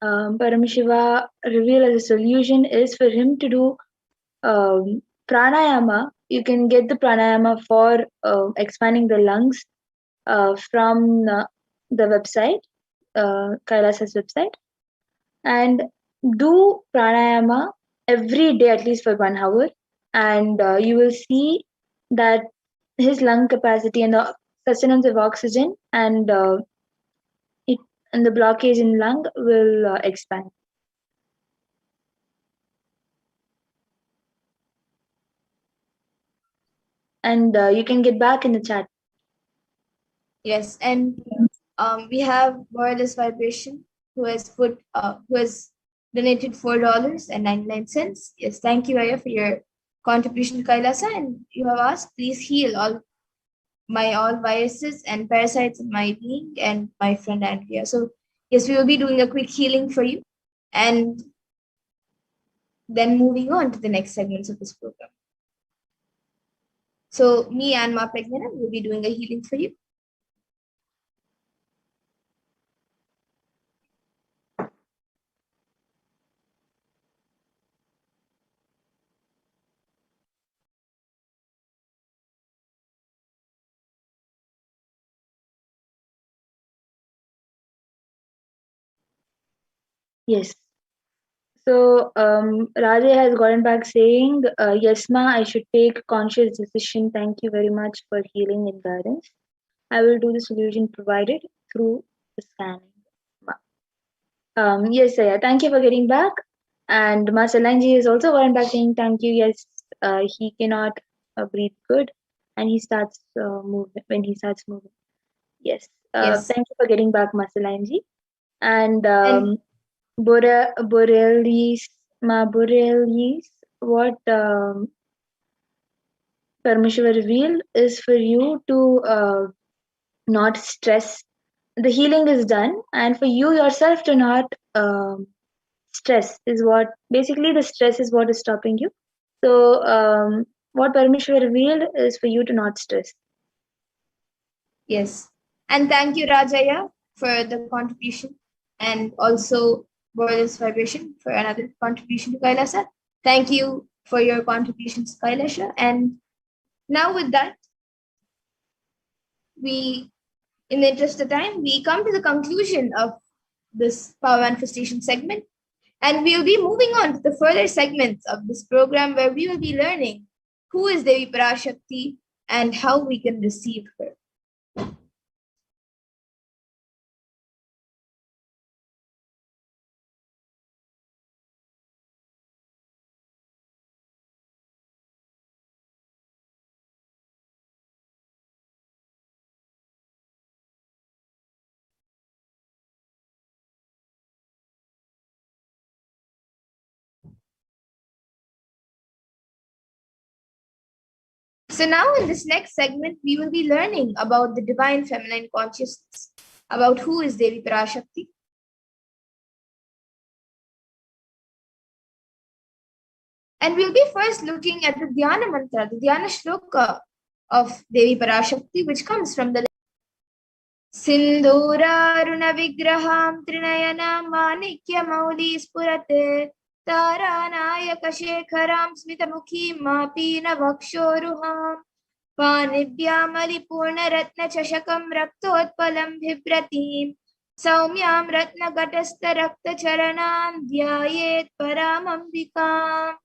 Paramashiva revealed as a solution is for him to do pranayama. You can get the pranayama for expanding the lungs from the website, Kailasa's website, and do pranayama every day at least for 1 hour, and you will see that his lung capacity and the sustenance of oxygen it and the blockage in lung will expand. And you can get back in the chat. Yes, and we have Wireless Vibration who has donated $4.99. Yes, thank you, Aya, for your contribution to Kailasa. And you have asked, please heal all viruses and parasites in my being and my friend Andrea. So yes, we will be doing a quick healing for you, and then moving on to the next segments of this program. So me and Ma Pragnana will be doing a healing for you. Yes. So Raja has gotten back saying, "Yes, ma, I should take conscious decision. Thank you very much for healing and guidance." I will do the solution provided through the scanning. Yes, Saya, thank you for getting back. And Master Lanji is also one back saying thank you. Yes, he cannot breathe good, and he starts moving when he starts moving. Yes, Yes. thank you for getting back, Master Lanji. And And Borealis, what Parmeshwar revealed is for you to not stress. The healing is done, and for you yourself to not stress is what basically the stress is what is stopping you. So, what Parmeshwar revealed is for you to not stress. yes. And thank you, Rajaya, for the contribution. And also Borelis Vibration for another contribution to Kailasa. Thank you for your contributions, Kailasha. And now with that, we, in the interest of time, we come to the conclusion of this power manifestation segment. And we'll be moving on to the further segments of this program where we will be learning who is Devi Parashakti and how we can receive her. So now in this next segment, we will be learning about the divine feminine consciousness, about who is Devi Parashakti. And we'll be first looking at the Dhyana mantra, the Dhyana shloka of Devi Parashakti, which comes from the Sindhuraruna Vigraham Trinayana Manikya Mauli Spurate Taranayaka Shekharam Smitamukhim Mapina Vakshoruham पानिभ्यामलिपूर्णरत्नचषकं रक्तोत्पलं बिभ्रतीं सौम्यां रत्नघटस्थरक्तचरणां ध्यायेत् परामम्बिकाम्.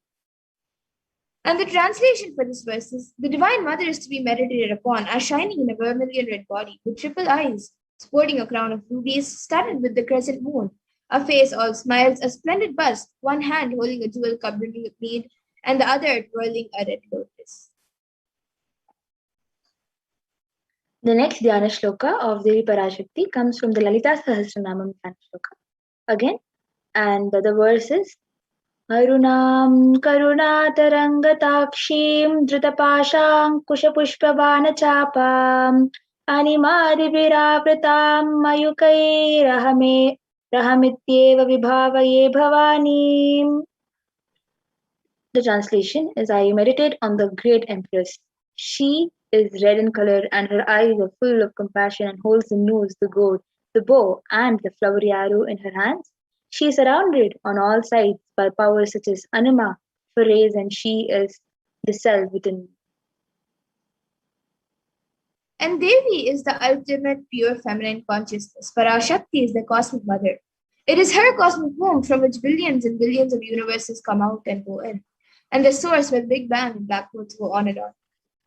And the translation for this verse is, the Divine Mother is to be meditated upon as shining in a vermilion red body with triple eyes, sporting a crown of rubies, studded with the crescent moon, a face all smiles, a splendid bust, one hand holding a jewel cup brimming with mead, and the other twirling a red lotus. The next Dhyana Shloka of Devi Parashakti comes from the Lalita Sahasranamam Dhyana Shloka. Again, and the verse is Arunam Karunatarangatakshiim Dhritapaşankuşapuşpavanachapam Animadibhirapratam Mayukairahamityeva Vibhavaye Bhavanim. The translation is I meditate on the great empress. She is red in color and her eyes are full of compassion and holds the noose, the goad, the bow, and the flowery arrow in her hands. She is surrounded on all sides by powers such as Anima, Phares, and she is the self within me. And Devi is the ultimate pure feminine consciousness. Parashakti is the cosmic mother. It is her cosmic womb from which billions and billions of universes come out and go in, and the source where Big Bang and black holes go on and on.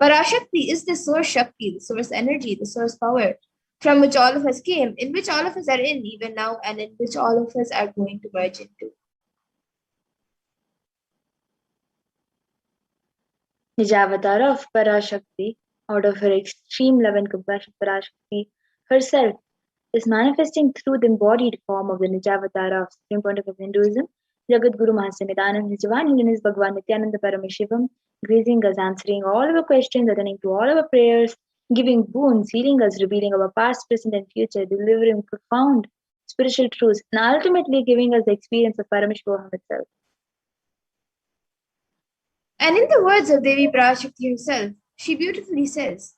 Parashakti is the source Shakti, the source energy, the source power, from which all of us came, in which all of us are in even now, and in which all of us are going to merge into. Nijavatar of Parashakti, out of her extreme love and compassion, Parashakti herself is manifesting through the embodied form of the Nijavatara of Supreme Pontiff of Hinduism, Jagat Guru Mahasanidanam, His Divine Holiness Bhagavan Nithyananda Paramashivam, gracing us, answering all our questions, attending to all our prayers, giving boons, healing us, revealing our past, present, and future, delivering profound spiritual truths, and ultimately giving us the experience of Paramashivoham itself. And in the words of Devi Parashakti herself, she beautifully says,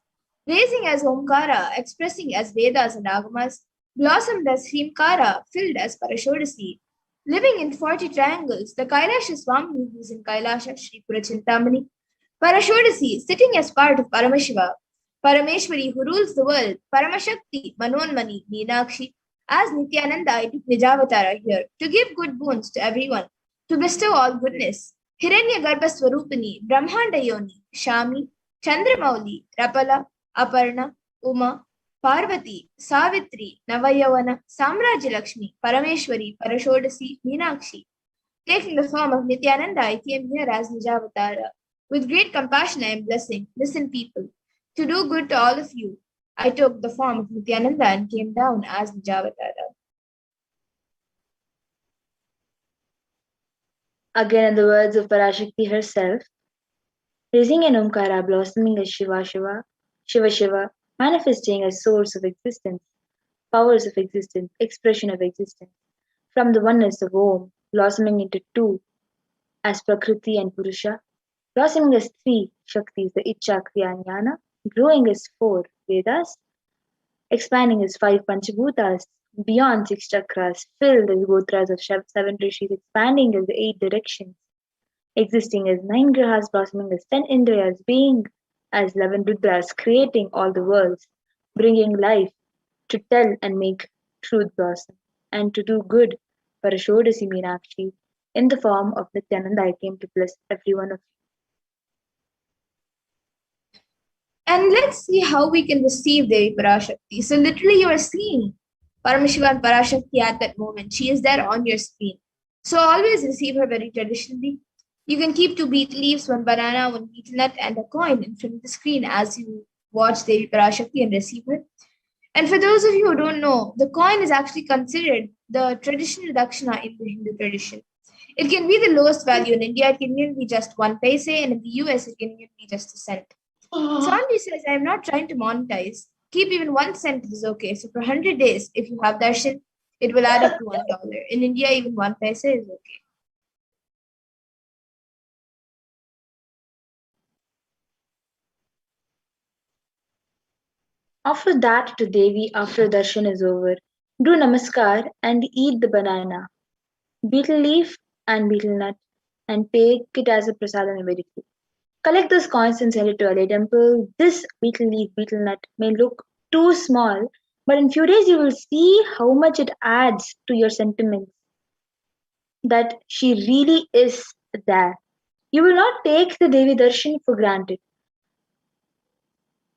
raising as Omkara, expressing as Vedas and Agamas, blossomed as Hrimkara, filled as Parashodasi, living in 40 triangles, the Kailasha Swami who is in Kailasha, Sri Purachintamani, Parashodasi, sitting as part of Paramashiva, Parameshwari who rules the world, Paramashakti, Manonmani, Meenakshi, as Nithyananda, I took Nijavatara here to give good boons to everyone, to bestow all goodness. Hiranyagarbha Swarupini, Brahmanda Yoni, Shami, Chandramauli, Rapala, Aparna, Uma, Parvati, Savitri, Navayavana, Samrajya Lakshmi, Parameshwari, Parashodasi, Meenakshi. Taking the form of Nithyananda, I came here as Nijavatara. With great compassion I am blessing. Listen, people. To do good to all of you, I took the form of Nithyananda and came down as Nijavatara. Again, in the words of Parashakti herself, raising an Omkara, blossoming as Shiva Shiva, Shiva Shiva, manifesting as source of existence, powers of existence, expression of existence, from the oneness of Om, blossoming into two as Prakriti and Purusha, blossoming as three Shaktis, the Icha, Kriya, and Jnana, growing as four Vedas, expanding as five Panchabhutas, beyond six chakras, filled as Gotras of seven rishis, expanding as the eight directions, existing as nine grahas, blossoming as 10 indriyas, being as 11 rudras, creating all the worlds, bringing life to tell and make truth blossom, and to do good. Parashodasi Meenakshi, in the form of Nityananda, I came to bless every one of you. And let's see how we can receive Devi Parashakti. So literally you are seeing Paramashiva and Parashakti at that moment. She is there on your screen. So always receive her very traditionally. You can keep two betel leaves, one banana, one betel nut, and a coin in front of the screen as you watch Devi Parashakti and receive her. And for those of you who don't know, the coin is actually considered the traditional dakshina in the Hindu tradition. It can be the lowest value in India. It can even be just 1 paise, and in the US, it can even be just a cent. Sanji says, I'm not trying to monetize. Keep even 1 cent is okay. So for 100 days, if you have darshan, it will add up to $1. In India, even 1 paise is okay. Offer that to Devi after darshan is over. Do namaskar and eat the banana, betel leaf and betel nut, and take it as a prasadam immediately. Collect those coins and send it to a temple. This betel leaf, betel nut may look too small, but in few days you will see how much it adds to your sentiments that she really is there. You will not take the Devi Darshan for granted.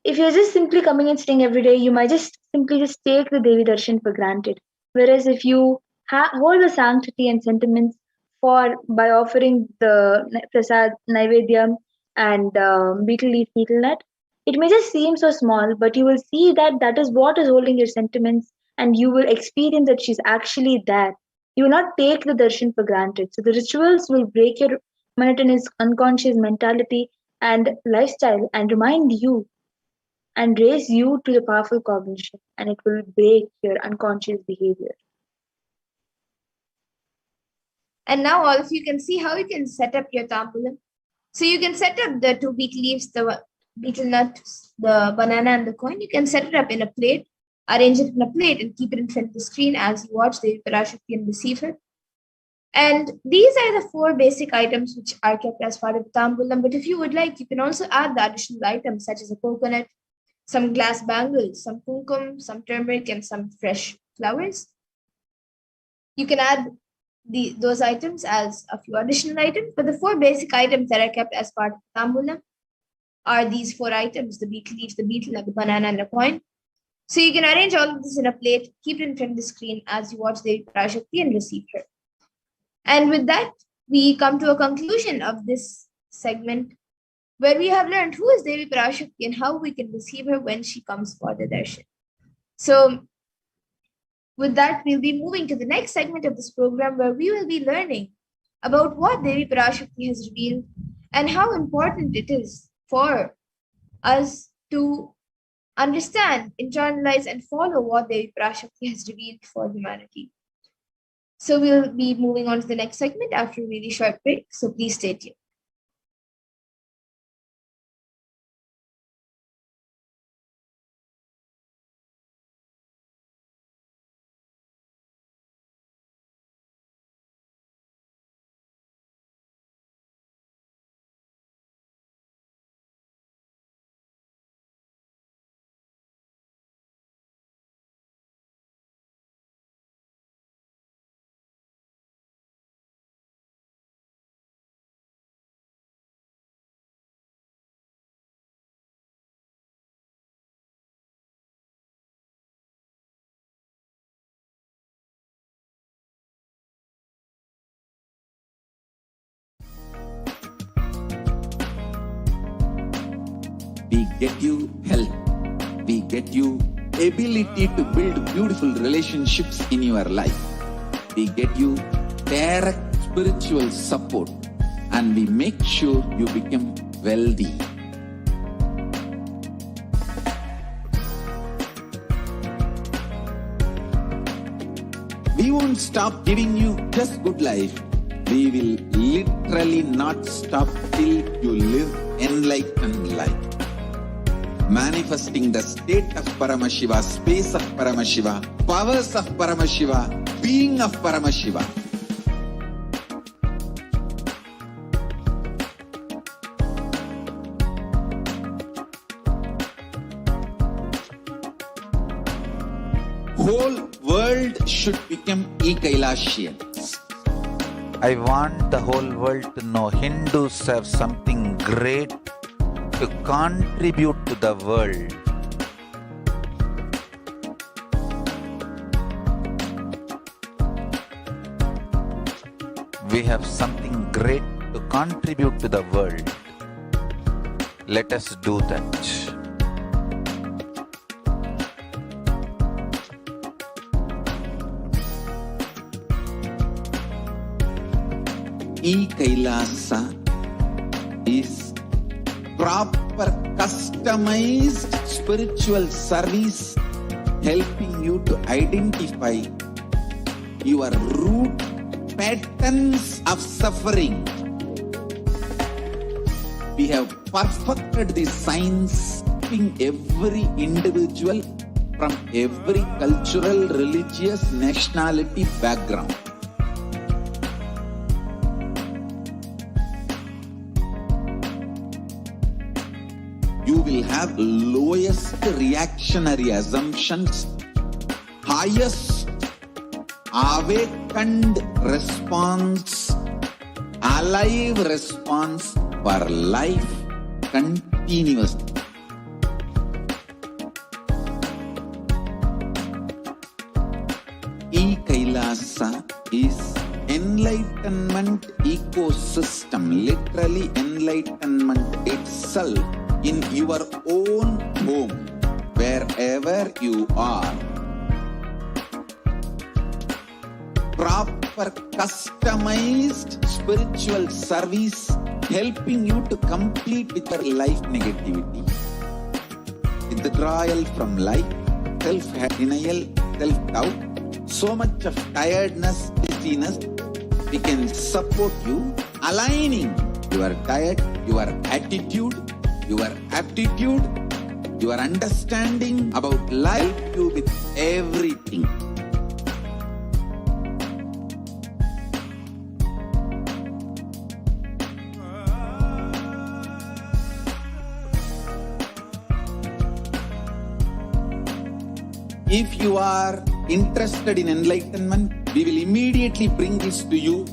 If you're just simply coming and staying every day, you might just simply just take the Devi Darshan for granted. Whereas if you hold the sanctity and sentiments for by offering the prasad, naivedyam, and betel leaf, betel nut, it may just seem so small, but you will see that that is what is holding your sentiments, and you will experience that she's actually there. You will not take the darshan for granted. So the rituals will break your monotonous, unconscious mentality and lifestyle and remind you and raise you to the powerful cognition, and it will break your unconscious behavior. And now all of you can see how you can set up your tambulam. So you can set up the two betel leaves, the betel nut, the banana, and the coin. You can set it up in a plate, arrange it in a plate, and keep it in front of the screen as you watch the Parashakti and receive her. And these are the four basic items which are kept as part of the tambulam. But if you would like, you can also add the additional items such as a coconut, some glass bangles, some kumkum, some turmeric, and some fresh flowers. You can add those items as a few additional items, but the four basic items that are kept as part of the tambulam are these four items: the betel leaf, the betel, the banana, and the coin. So you can arrange all of this in a plate, keep it in front of the screen as you watch the Parashakti and receive her. And with that, we come to a conclusion of this segment where we have learned who is Devi Parashakti and how we can receive her when she comes for the darshan. So with that, we'll be moving to the next segment of this program where we will be learning about what Devi Parashakti has revealed and how important it is for us to understand, internalize, and follow what Devi Parashakti has revealed for humanity. So we'll be moving on to the next segment after a really short break. So please stay tuned. We get you health. We get you ability to build beautiful relationships in your life. We get you direct spiritual support, and we make sure you become wealthy. We won't stop giving you just good life. We will literally not stop till you live enlightened life. Manifesting the state of Paramashiva, space of Paramashiva, powers of Paramashiva, being of Paramashiva. Whole world should become e-Kailashians. I want the whole world to know Hindus have something great to contribute to the world. We have something great to contribute to the world. Let us do that. E-Kailasa is proper customized spiritual service helping you to identify your root patterns of suffering. We have perfected the science helping every individual from every cultural, religious, nationality background. You will have lowest reactionary assumptions, highest awakened response, alive response for life continuously. E-Kailasa is enlightenment ecosystem, literally enlightenment itself in your own home, wherever you are. Proper customized spiritual service helping you to complete with your life negativity. Withdrawal from life, self-denial, self-doubt, so much of tiredness, busyness, we can support you aligning your diet, your attitude, your aptitude, your understanding about life, you with everything. If you are interested in enlightenment, we will immediately bring this to you.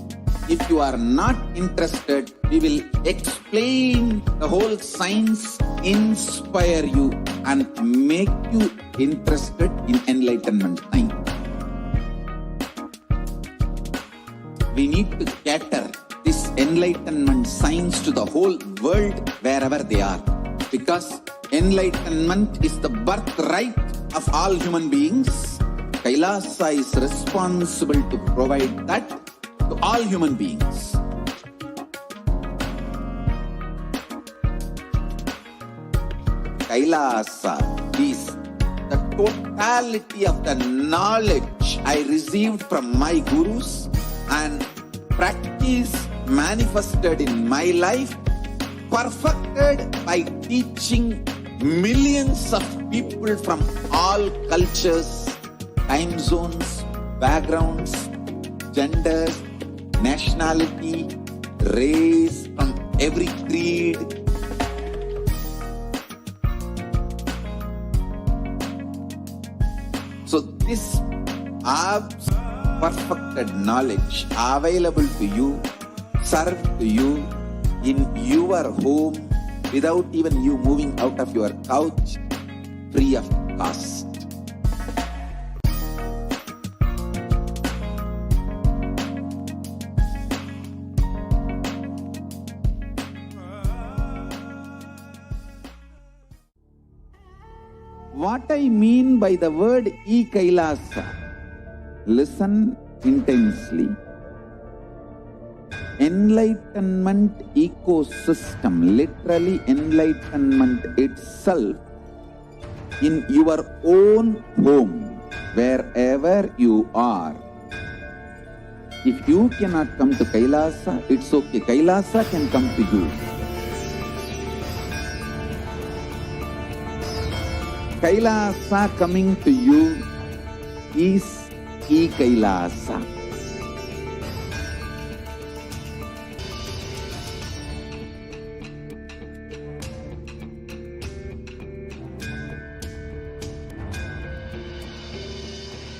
If you are not interested, we will explain the whole science, inspire you and make you interested in enlightenment time. We need to cater this enlightenment science to the whole world wherever they are, because enlightenment is the birthright of all human beings. Kailasa is responsible to provide that to all human beings. Kailasa is the totality of the knowledge I received from my gurus and practice manifested in my life, perfected by teaching millions of people from all cultures, time zones, backgrounds, genders, nationality, race, from every creed. So this perfected knowledge available to you, served to you in your home without even you moving out of your couch, free of cost. What I mean by the word e-Kailasa, listen intensely. Enlightenment ecosystem, literally enlightenment itself, in your own home, wherever you are. If you cannot come to Kailasa, it's okay. Kailasa can come to you. Kailasa coming to you is e-Kailasa.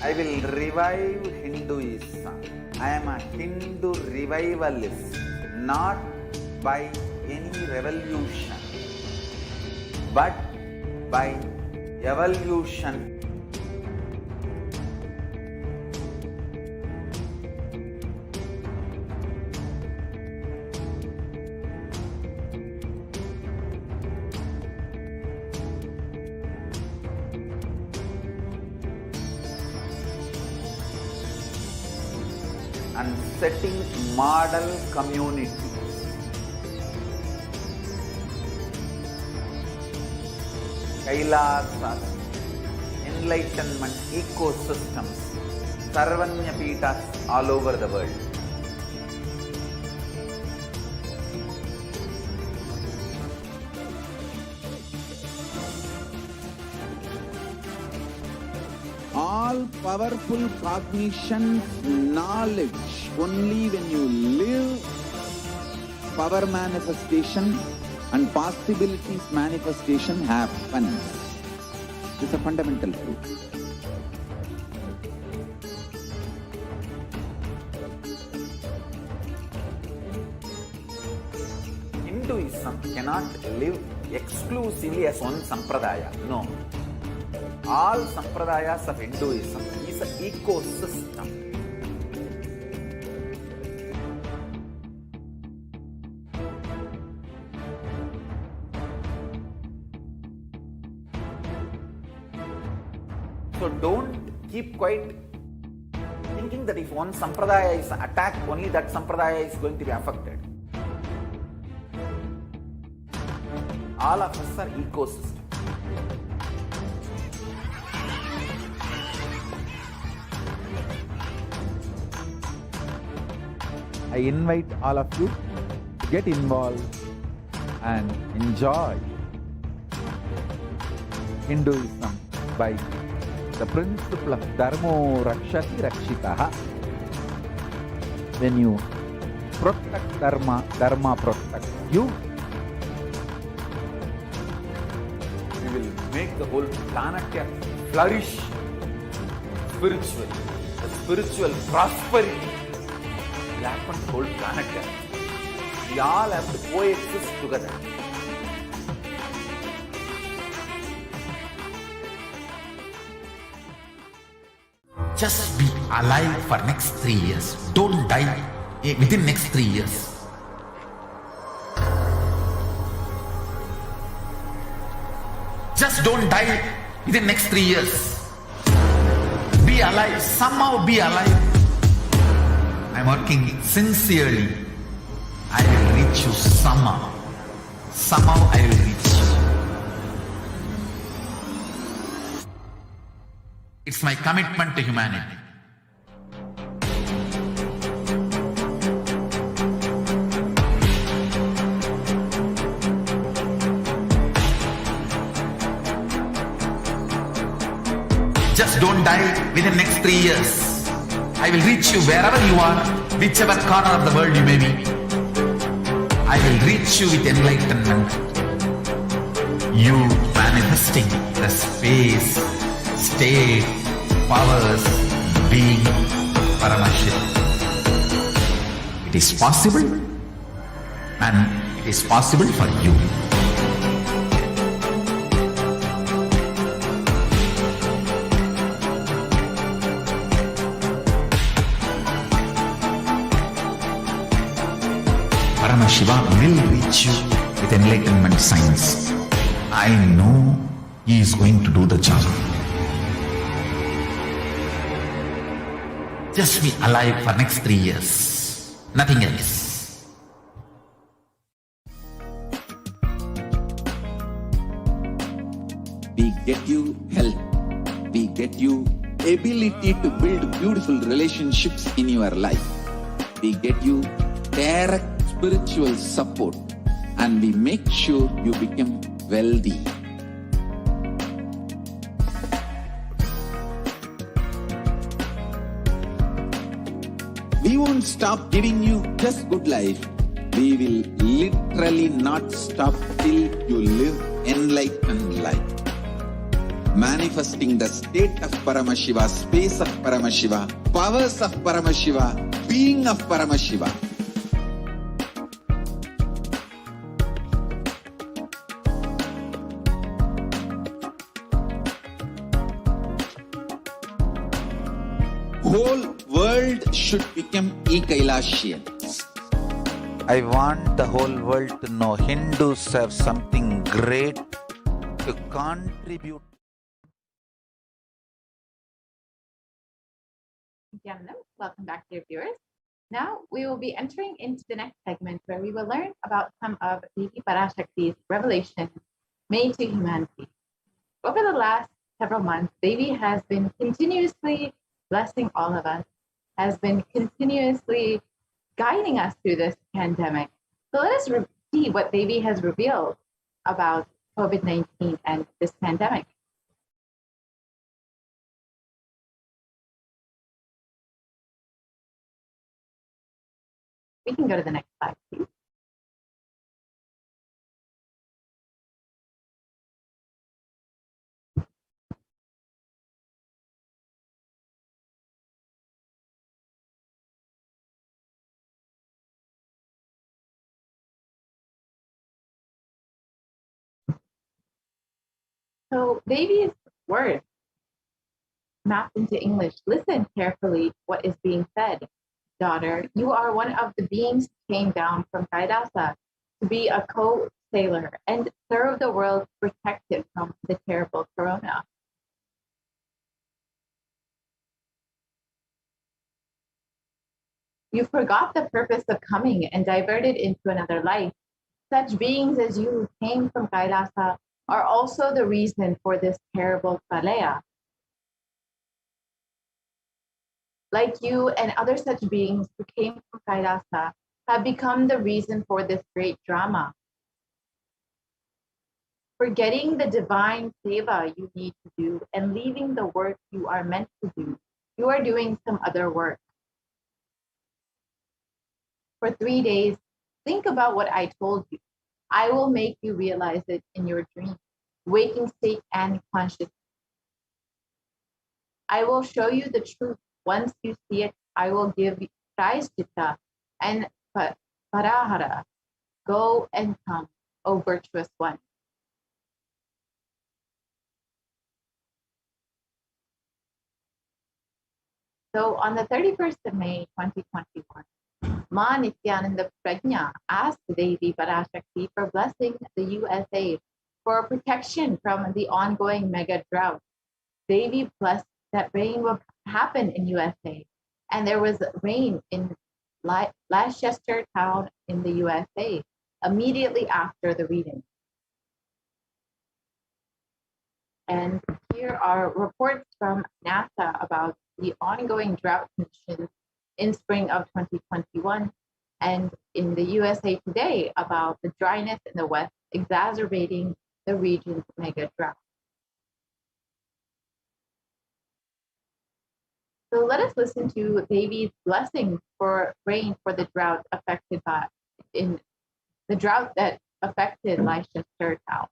I will revive Hinduism. I am a Hindu revivalist, not by any revolution, but by evolution. And setting model community. Kailasas, enlightenment ecosystems, Sarvanya Pitas all over the world. All powerful cognition, knowledge, only when you live, power manifestation and possibilities manifestation happens. This is a fundamental truth. Hinduism cannot live exclusively as one sampradaya. No. All sampradayas of Hinduism is an ecosystem. So don't keep quiet thinking that if one sampradaya is attacked, only that sampradaya is going to be affected. All of us are ecosystem. I invite all of you to get involved and enjoy Hinduism by the principle of Dharmo Rakshati Rakshitaha. When you protect Dharma, Dharma protects you. We will make the whole planet flourish spiritually. The spiritual prosperity will happen to the whole planet. We all have to coexist together. Just be alive for next 3 years. Don't die within next 3 years. Just don't die within next 3 years. Be alive. Somehow be alive. I'm working sincerely. I will reach you somehow. Somehow I will reach you. It's my commitment to humanity. Just don't die within next 3 years. I will reach you wherever you are, whichever corner of the world you may be. I will reach you with enlightenment. You manifesting the space, state, powers, being Paramashivoham. It is possible, and it is possible for you. Paramashivoham will reach you with enlightenment science. I know He is going to do the job. Just be alive for next 3 years. Nothing else. We get you health. We get you ability to build beautiful relationships in your life. We get you direct spiritual support, and we make sure you become wealthy. We won't stop giving you just good life. We will literally not stop till you live enlightened life. Manifesting the state of Paramashiva, space of Paramashiva, powers of Paramashiva, being of Paramashiva. Whole world should become e-Kailashian. I want the whole world to know Hindus have something great to contribute. Welcome back, dear viewers. Now we will be entering into the next segment where we will learn about some of Devi Parashakti's revelations made to humanity. Over the last several months, Devi has been continuously blessing all of us, has been continuously guiding us through this pandemic. So let us see what Devi has revealed about COVID-19 and this pandemic. We can go to the next slide, please. So Devi's words mapped into English. Listen carefully what is being said. Daughter, you are one of the beings who came down from Kailasa to be a co-sailor and serve the world protected from the terrible corona. You forgot the purpose of coming and diverted into another life. Such beings as you who came from Kailasa are also the reason for this terrible pralaya. Like you and other such beings who came from Kailasa have become the reason for this great drama. Forgetting the divine seva you need to do and leaving the work you are meant to do, you are doing some other work. For 3 days, think about what I told you. I will make you realize it in your dream, waking state and consciousness. I will show you the truth. Once you see it, I will give you Prajita and Parahara. Go and come, O virtuous one. So on the 31st of May, 2021, Ma Nithyananda Prajna asked Devi Parashakti for blessing the USA for protection from the ongoing mega drought. Devi blessed that rain will happen in USA, and there was rain in Leicester town in the USA immediately after the reading. And here are reports from NASA about the ongoing drought conditions in spring of 2021, and in the USA Today about the dryness in the West exacerbating the region's mega drought. So let us listen to Devi's blessing for rain for the drought affected that affected Leicester town.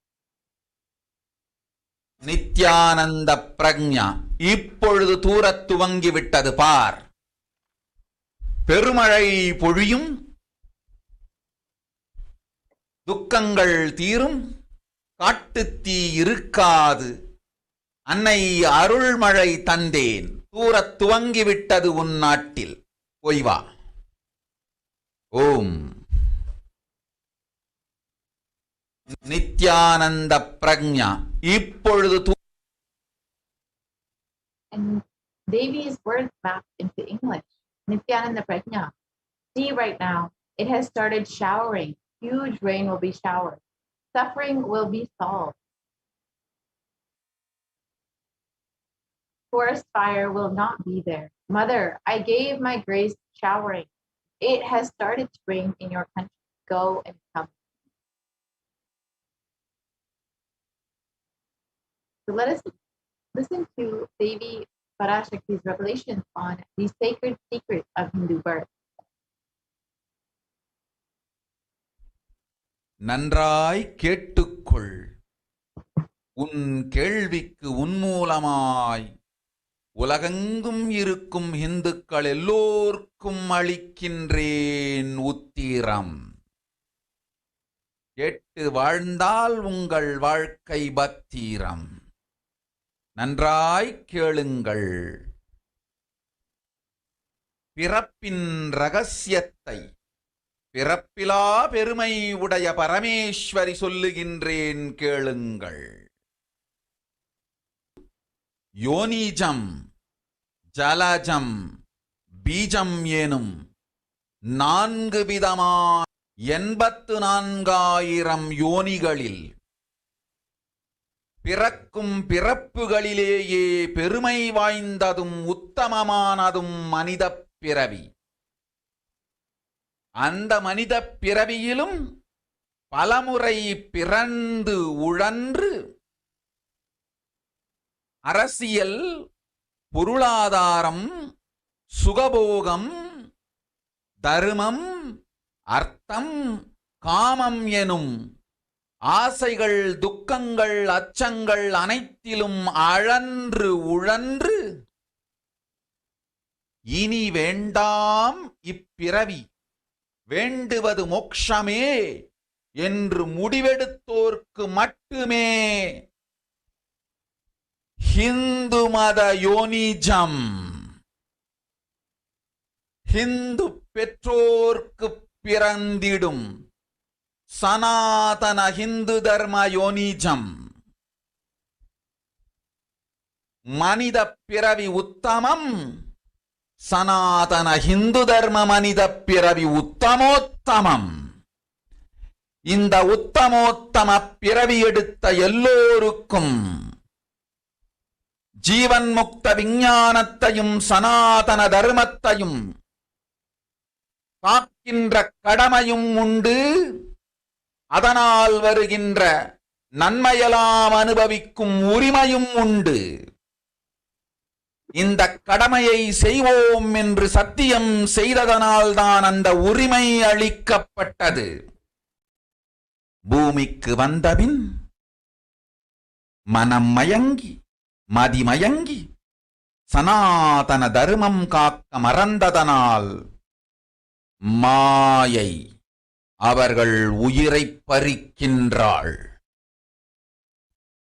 Nityananda பிரக்ஞா இப்பொழுது தூரத் துவங்கிவிட்டது பார். பெருமழை பொழியும், துக்கங்கள் தீரும், காட்டுத்தீ இருக்காது. அன்னை அருள்மழை தந்தேன், தூரத் துவங்கிவிட்டது உன் நாட்டில். போய் வா. ஓம் நித்யானந்த பிரக்ஞா இப்பொழுது And Devi's words mapped into English. Nithyananda Prajna. See right now, it has started showering. Huge rain will be showered. Suffering will be solved. Forest fire will not be there. Mother, I gave my grace showering. It has started to rain in your country. Go and come. So let us listen to Devi Parashakti's revelations on the sacred secrets of Hindu birth. நன்றாய் கேட்டுக்கொள். உன் கேள்விக்கு உன்மூலமாய் உலகெங்கும் இருக்கும் இந்துக்கள் எல்லோர்க்கும் அளிக்கின்றேன் உத்திரம். கேட்டு வாழ்ந்தால் உங்கள் வாழ்க்கை பத்திரம். நன்றாய் கேளுங்கள். பிறப்பின் ரகசியத்தை பிறப்பிலா பெருமை உடைய பரமேஸ்வரி சொல்லுகின்றேன் கேளுங்கள். யோனிஜம், ஜலஜம், பீஜம் எனும் 4 விதமான 84,000 யோனிகளில் பிறக்கும் பிறப்புகளிலேயே பெருமை வாய்ந்ததும் உத்தமமானதும் மனிதப் பிறவி. அந்த மனிதப் பிறவியிலும் பலமுறை பிறந்து உழன்று அரசியல், பொருளாதாரம், சுகபோகம், தர்மம், அர்த்தம், காமம் எனும் ஆசைகள், துக்கங்கள், அச்சங்கள் அனைத்திலும் அழன்று உழன்று இனி வேண்டாம் இப்பிறவி, வேண்டுவது மோட்சமே என்று முடிவெடுத்தோர்க்கு மட்டுமே ஹிந்து மத யோனிஜம், ஹிந்து பெற்றோர்க்கு பிறந்திடும் சனாதன ஹிந்து தர்ம யோனிஜம். மனித பிறவி உத்தமம், சனாதன ஹிந்து தர்ம மனித பிறவி உத்தமோத்தமம். இந்த உத்தமோத்தம பிறவி எடுத்த எல்லோருக்கும் ஜீவன் முக்த விஞ்ஞானத்தையும் சனாதன தர்மத்தையும் காக்கின்ற கடமையும் உண்டு. அதனால் வருகின்ற நன்மையெல்லாம் அனுபவிக்கும் உரிமையும் உண்டு. இந்த கடமையை செய்வோம் என்று சத்தியம் செய்ததனால்தான் அந்த உரிமை அளிக்கப்பட்டது. பூமிக்கு வந்தபின் மனம் மயங்கி மதிமயங்கி சனாதன தர்மம் காக்க மறந்ததனால் மாயை அவர்கள் உயிரை பறிக்கின்றாள்.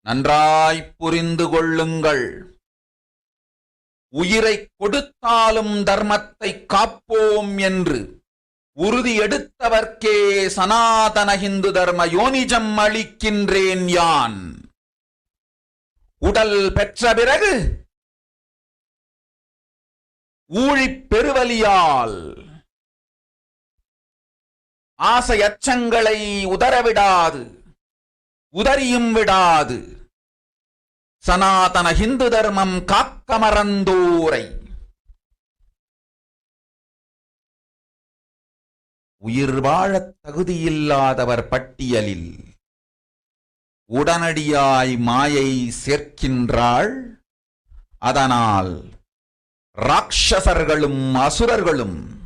நன்றாய் புரிந்து கொள்ளுங்கள். உயிரை கொடுத்தாலும் தர்மத்தை காப்போம் என்று உறுதி எடுத்தவர்க்கே சனாதன ஹிந்து தர்ம யோனிஜம் அளிக்கின்றேன் யான். உடல் பெற்ற பிறகு ஊழிப் பெருவலியால் ஆசை அச்சங்களை உதறவிடாது, உதறியும் விடாது சனாதன ஹிந்து தர்மம் காக்க மறந்தோரை உயிர் வாழத் தகுதியில்லாதவர் பட்டியலில் உடனடியாய் மாயை சேர்க்கின்றாள். அதனால் ராட்சசர்களும் அசுரர்களும்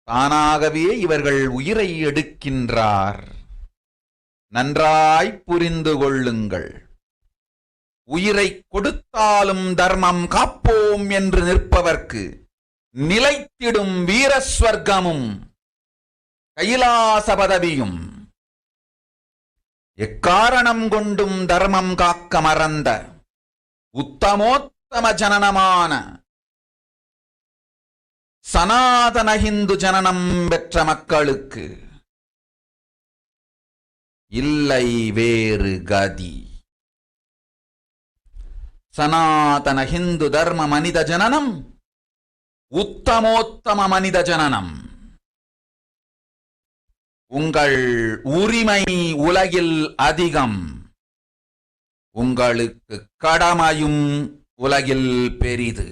தானாகவே இவர்கள் உயிரை எடுக்கின்றார். நன்றாய் புரிந்து கொள்ளுங்கள். உயிரை கொடுத்தாலும் தர்மம் காப்போம் என்று நிற்பவர்க்கு நிலைத்திடும் வீரஸ்வர்க்கமும் கைலாச பதவியும், எக்காரணம் கொண்டும் தர்மம் காக்க மறந்த உத்தமோத்தம ஜனனமான சனாதன ஹிந்து ஜனனம் பெற்ற மக்களுக்கு இல்லை வேறு கதி. சனாதன ஹிந்து தர்ம மனித ஜனனம் உத்தமோத்தம மனித ஜனனம். உங்கள் உரிமை உலகில் அதிகம், உங்களுக்கு கடமையும் உலகில் பெரிது.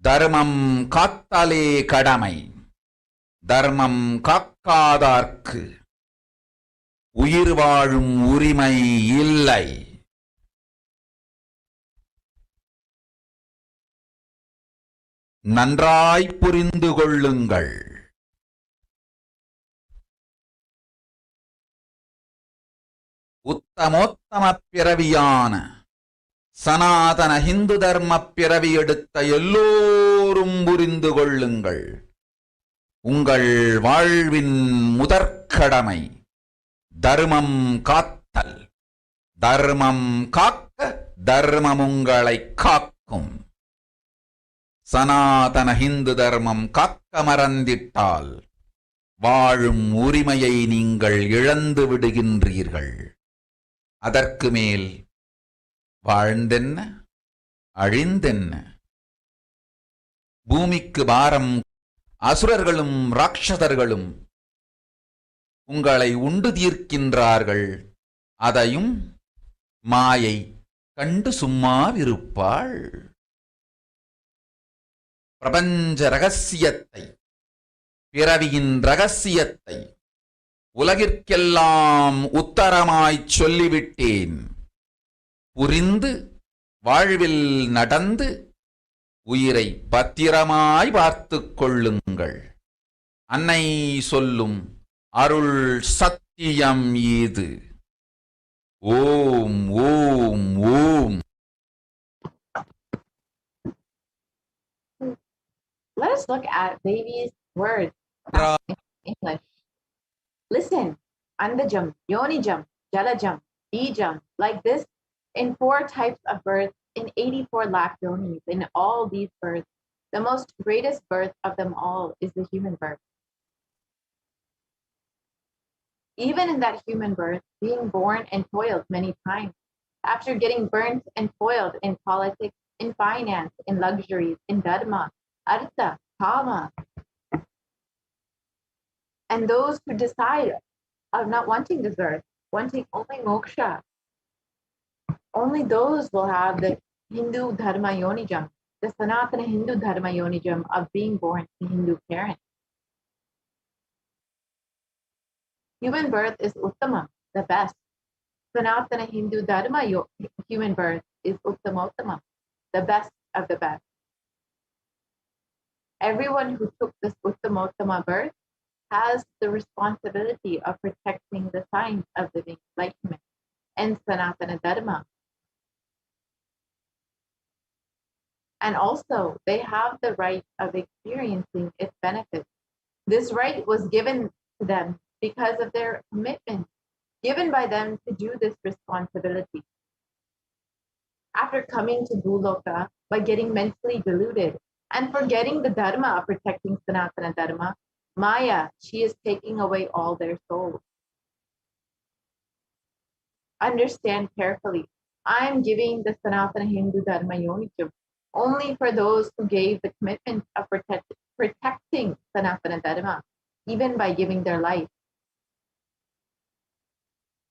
தர்மம் காத்தாலே கடமை, தர்மம் காக்காதார்க்கு உயிர் வாழும் உரிமை இல்லை. நன்றாய் புரிந்து கொள்ளுங்கள். உத்தமோத்தம பிறவியான சனாதன ஹிந்து தர்ம பிறவி எடுத்த எல்லோரும் புரிந்து கொள்ளுங்கள். உங்கள் வாழ்வின் முதற்கடமை தர்மம் காத்தல். தர்மம் காக்க தர்மம் உங்களை காக்கும். சனாதன ஹிந்து தர்மம் காக்க மறந்திட்டால் வாழும் உரிமையை நீங்கள் இழந்து விடுகின்றீர்கள். அதற்கு மேல் வாழ்ந்தென்ன அழிந்தென்ன? பூமிக்கு பாரம் அசுரர்களும் ராட்சதர்களும் உங்களை உண்டு தீர்க்கின்றார்கள். அதையும் மாயை கண்டு சும்மாவிருப்பாள். பிரபஞ்ச ரகசியத்தை, பிறவியின் ரகசியத்தை உலகிற்கெல்லாம் உத்தரமாய்ச் சொல்லிவிட்டேன். புரிந்து வாழ்வில் நடந்து உயிரை பத்திரமாய் பார்த்துக் கொள்ளுங்கள். அன்னை சொல்லும் அருள் சத்தியம் இது. ஓம் ஓம் ஓம். Let us look at Devi's words in English. Listen, Andajam, Yonijam, Jalajam, Bijam, like this in 4 types of births in 84 lakh yonis. In all these births, the most greatest birth of them all is the human birth. Even in that human birth, being born and toiled many times, after getting burnt and toiled in politics, in finance, in luxuries, in dharma, artha, kama, and those who decide of not wanting this earth, wanting only moksha, only those will have the Hindu dharma yonijam, the Sanatana Hindu dharma yonijam of being born to Hindu parents. Human birth is uttama, the best. Sanatana Hindu dharma human birth is uttamottama, the best of the best. Everyone who took this uttamottama birth has the responsibility of protecting the signs of living enlightenment and Sanatana Dharma. And also, they have the right of experiencing its benefits. This right was given to them because of their commitment given by them to do this responsibility. After coming to Bhuloka by getting mentally deluded and forgetting the dharma of protecting Sanatana Dharma, Maya, she is taking away all their souls. Understand carefully. I am giving the Sanatana Hindu Dharma Yonijam only for those who gave the commitment of protecting Sanatana Dharma, even by giving their life.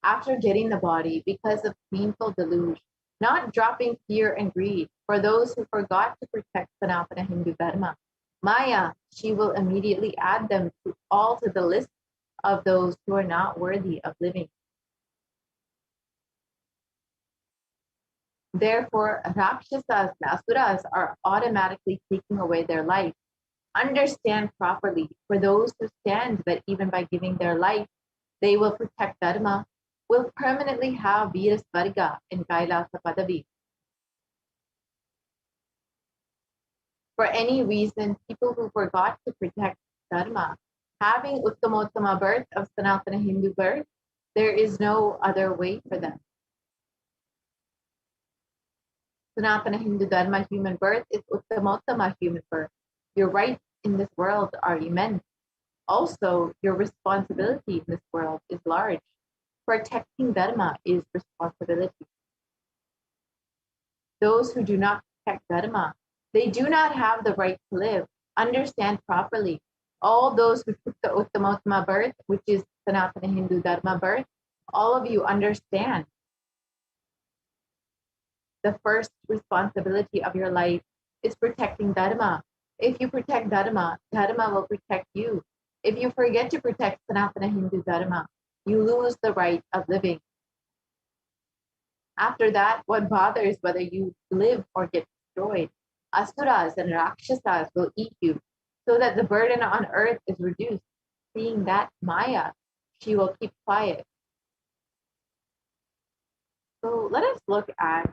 After getting the body because of painful deluge, not dropping fear and greed, for those who forgot to protect Sanatana Hindu Dharma, Maya, she will immediately add them all to the list of those who are not worthy of living. Therefore, Rakshasas and Asuras are automatically taking away their life. Understand properly, for those who stand that even by giving their life, they will protect Dharma, will permanently have Virasvarga in Kailasa Padavi. For any reason, people who forgot to protect Dharma, having Uttamottama birth of Sanatana Hindu birth, there is no other way for them. Sanatana Hindu Dharma human birth is Uttamottama human birth. Your rights in this world are immense. Also, your responsibility in this world is large. Protecting Dharma is responsibility. Those who do not protect Dharma, they do not have the right to live. Understand properly. All those who took the Uttamattama birth, which is Sanatana Hindu Dharma birth, all of you understand the first responsibility of your life is protecting Dharma. If you protect Dharma, Dharma will protect you. If you forget to protect Sanatana Hindu Dharma, you lose the right of living. After that, what bothers whether you live or get destroyed? Asuras and Rakshasas will eat you, so that the burden on earth is reduced. Seeing that Maya, she will keep quiet. So let us look at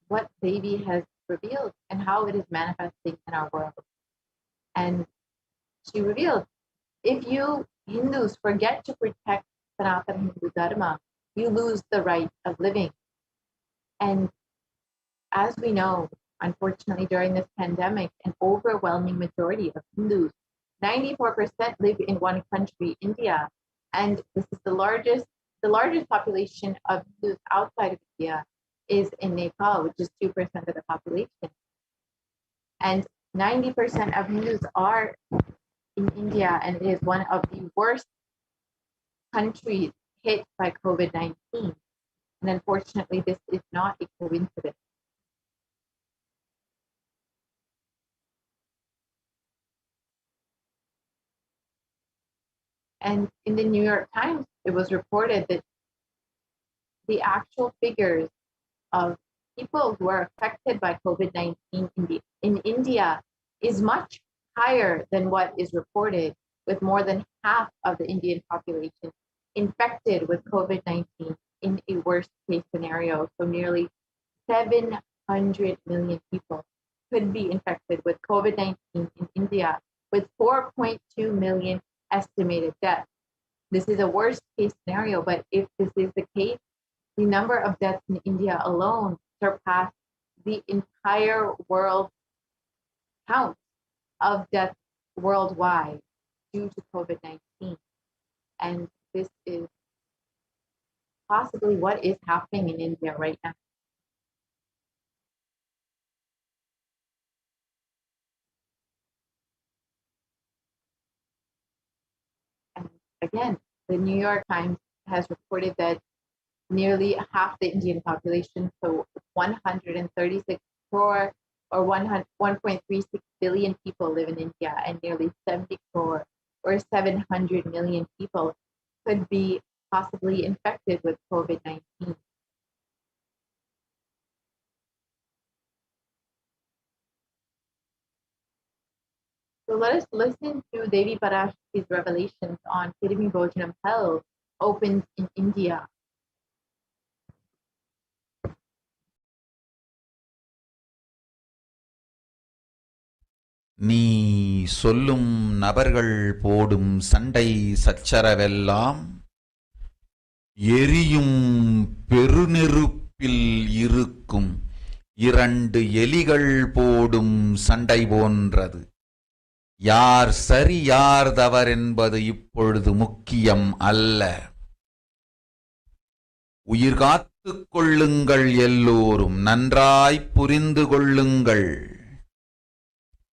what Devi has revealed and how it is manifesting in our world. And she revealed, if you Hindus forget to protect Sanatana Hindu Dharma, you lose the right of living. And as we know, unfortunately, during this pandemic, an overwhelming majority of Hindus, 94% live in one country, India. And this is the largest population of Hindus outside of India is in Nepal, which is 2% of the population. And 90% of Hindus are in India, and it is one of the worst countries hit by COVID-19. And unfortunately, this is not a coincidence. And in the New York Times, it was reported that the actual figures of people who are affected by COVID-19 in India is much higher than what is reported, with more than half of the Indian population infected with COVID-19 in a worst case scenario. So nearly 700 million people could be infected with COVID-19 in India, with 4.2 million estimated deaths. This is a worst case scenario, but if this is the case, the number of deaths in India alone surpassed the entire world count of deaths worldwide due to COVID-19. And this is possibly what is happening in India right now. And again, the New York Times has reported that nearly half the Indian population, so 136 crore or 1.36 billion people live in India, and nearly 70 crore or 700 million people could be possibly infected with COVID-19. So let us listen to Devi Parashakti's revelations on Kirimi Bhojanam Hell opened in India. நீ சொல்லும் நபர்கள் போடும் சண்டை சச்சரவெல்லாம் எரியும் பெருநெருப்பில் இருக்கும் இரண்டு எலிகள் போடும் சண்டை போன்றது. யார் சரி யார் தவறென்பது இப்பொழுது முக்கியம் அல்ல. உயிர் காத்துக் கொள்ளுங்கள், எல்லோரும் நன்றாய் புரிந்து கொள்ளுங்கள்.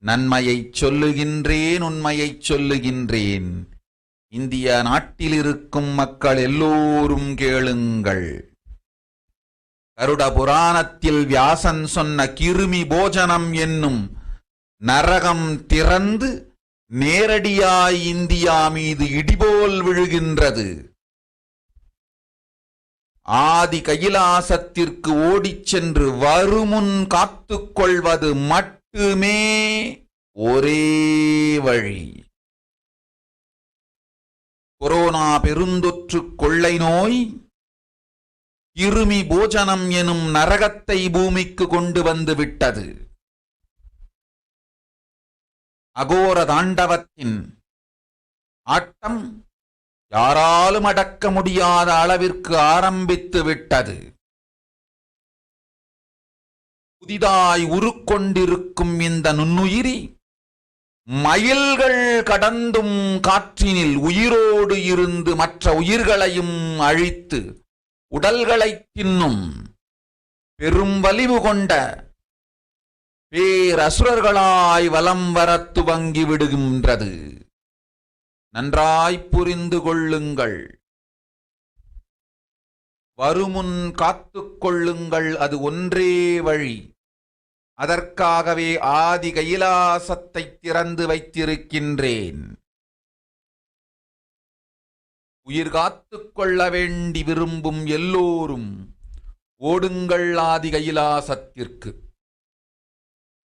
நன்மையைச் சொல்லுகின்றேன், உண்மையைச் சொல்லுகின்றேன். இந்திய நாட்டில் இருக்கும் மக்கள் எல்லோரும் கேளுங்கள். கருட புராணத்தில் வியாசன் சொன்ன கிருமி போஜனம் என்னும் நரகம் திறந்து நேரடியாய் இந்தியா மீது இடிபோல் விழுகின்றது. ஆதி கைலாசத்திற்கு ஓடிச் சென்று வருமுன் காத்துக்கொள்வது மட்டுமே ஒரே வழி. கொரோனா பெருந்தொற்று கொள்ளை நோய் கிருமி போஜனம் எனும் நரகத்தை பூமிக்கு கொண்டு வந்து விட்டது. அகோர தாண்டவத்தின் ஆட்டம் யாராலும் அடக்க முடியாத அளவிற்கு ஆரம்பித்து விட்டது. புதிதாய் உருக்கொண்டிருக்கும் இந்த நுண்ணுயிரி மயில்கள் கடந்தும் காற்றினில் உயிரோடு இருந்து மற்ற உயிர்களையும் அழித்து உடல்களைத் தின்னும் பெரும் வலிவு கொண்ட பேரசுரர்களாய் வலம் வரத் துவங்கி விடுகின்றது. நன்றாய் புரிந்து கொள்ளுங்கள். வருமுன் காத்துக் கொள்ளுங்கள். அது ஒன்றே வழி. அதற்காகவே ஆதி கைலாசத்தை திறந்து வைத்திருக்கின்றேன். உயிர் காத்துக் கொள்ள வேண்டி விரும்பும் எல்லோரும் ஓடுங்கள் ஆதி கைலாசத்திற்கு.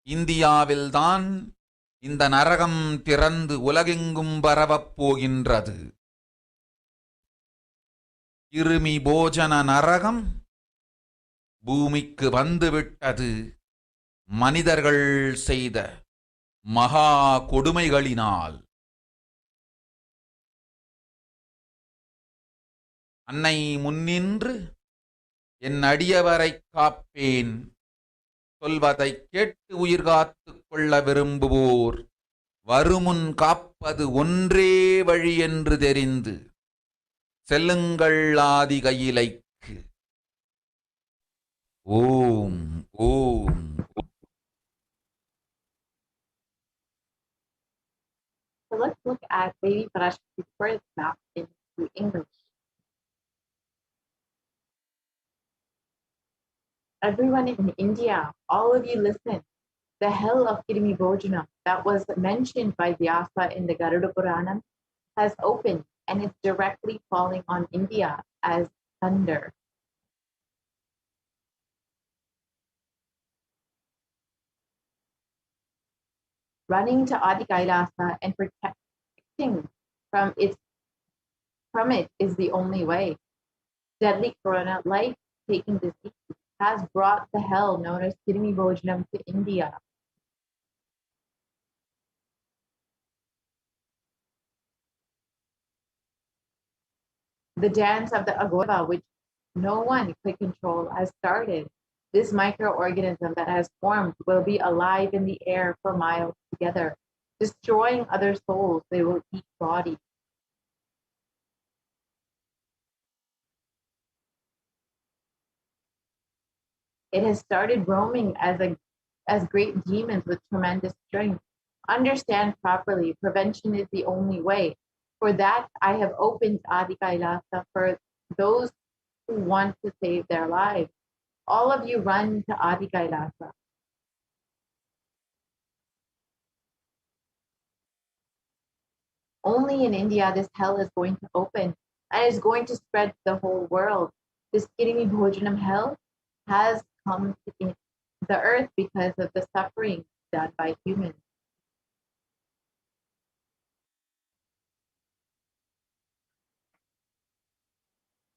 இந்தியாவில்தான் இந்த நரகம் திறந்து உலகெங்கும் பரவப் போகின்றது. கிருமி போஜன நரகம் பூமிக்கு வந்துவிட்டது. மனிதர்கள் செய்த மகா கொடுமைகளினால். அன்னை முன்னின்று என் அடியவரை காப்பேன் சொல்வதை கேட்டு உயிர் காத்துக் கொள்ள விரும்புவோர் வருமுன் காப்பது ஒன்றே வழி என்று தெரிந்து செல்லுங்கள் ஆதி கையிலைக்கு. ஓம் ஓம். So let's look at Baby Parashakti's birth map into English. Everyone in India, all of you listen. The hell of Kirimi Bhojanam that was mentioned by Vyasa in the Garuda Puranam has opened and it's directly falling on India as thunder. Running to Adi Kailasa and protecting from it is the only way. Deadly corona, life-taking disease has brought the hell known as Kirimi Bhojanam to India. The dance of the Agora, which no one could control, has started. This microorganism that has formed will be alive in the air for miles together, destroying other souls. They will eat bodies. It has started roaming as great demons with tremendous strength. Understand properly, prevention is the only way. For that, I have opened Adi Kailasa for those who want to save their lives. All of you run to Adi Kailasa. Only in India this hell is going to open and is going to spread to the whole world. This Kirimi Bhojanam hell has come to the earth because of the suffering done by humans.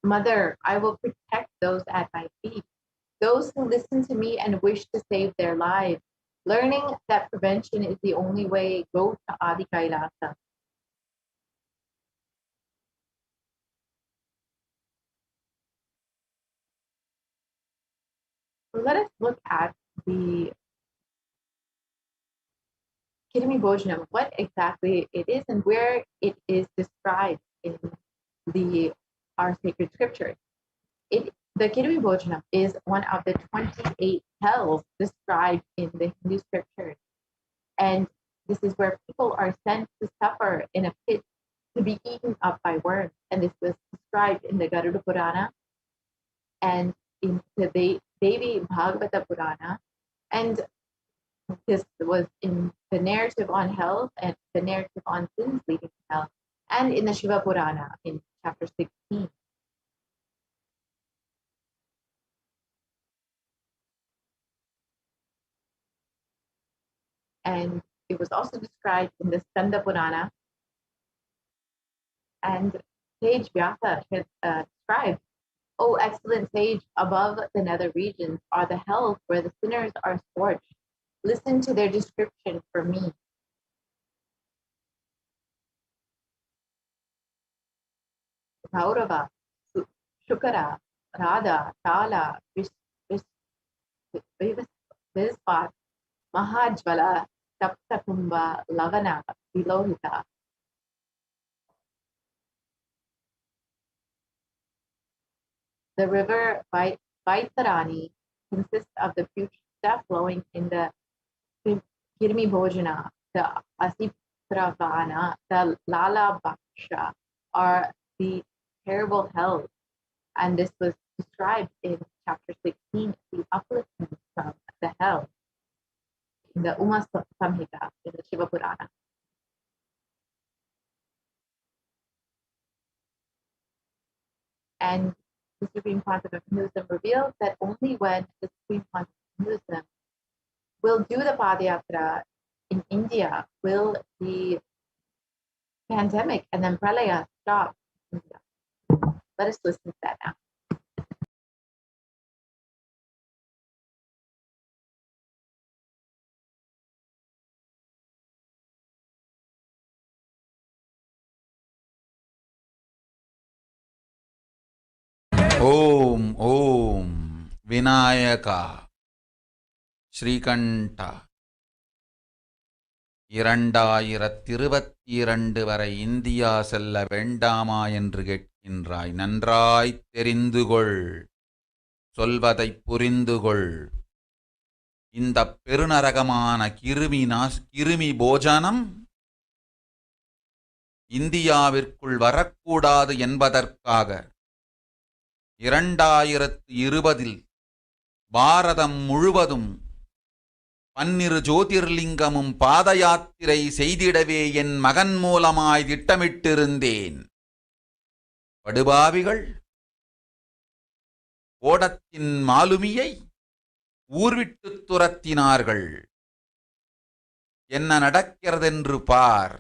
Mother, I will protect those at my feet, those who listen to me and wish to save their lives. Learning that prevention is the only way, go to Adi Kailasa. Let us look at the Kirimi Bhojanam, what exactly it is and where it is described in our sacred scriptures. The Kirimi Bhojanam is one of the 28 hells described in the Hindu scriptures. And this is where people are sent to suffer in a pit to be eaten up by worms. And this was described in the Garuda Purana and in the Devi Bhagavata Purana. And this was in the narrative on hell and the narrative on sins leading to hell, and in the Shiva Purana in chapter 16. And it was also described in the Skanda Purana. And sage Vyasa has described, "O excellent sage, above the nether regions are the hells where the sinners are scorched. Listen to their description for me." Kaurava, Shukara, Radha, Tala, Vispat, Mahajvala, Saptakumbha Lavana Vilohita. The river Vaitarani consists of the putrid stuff flowing in the Kirmi Bhojana, the Asipravana, the Lala Bhaksha, are the terrible hells. And this was described in chapter 16, the upliftment from the hell, in the Uma Samhita, in the Shiva Purana. And the Supreme Pontiff of Hinduism reveals that only when the Supreme Pontiff of Hinduism will do the Padayatra in India will the pandemic and then pralaya stop in India. Let us listen to that now. ஓம் ஓம் விநாயகா ஸ்ரீகண்டா 2022 வரை India செல்ல வேண்டாமா என்று கேட்கின்றாய். நன்றாய் தெரிந்துகொள், சொல்வதைப் புரிந்துகொள். இந்த பெருநரகமான கிருமி போஜனம் இந்தியாவிற்குள் வரக்கூடாது என்பதற்காக 2020 பாரதம் முழுவதும் 12 ஜோதிர்லிங்கமும் பாத யாத்திரை செய்திடவே என் மகன் மூலமாய் திட்டமிட்டிருந்தேன். படுபாவிகள் ஓடத்தின் மாலுமியை ஊர்விட்டு துரத்தினார்கள். என்ன நடக்கிறதென்று பார்.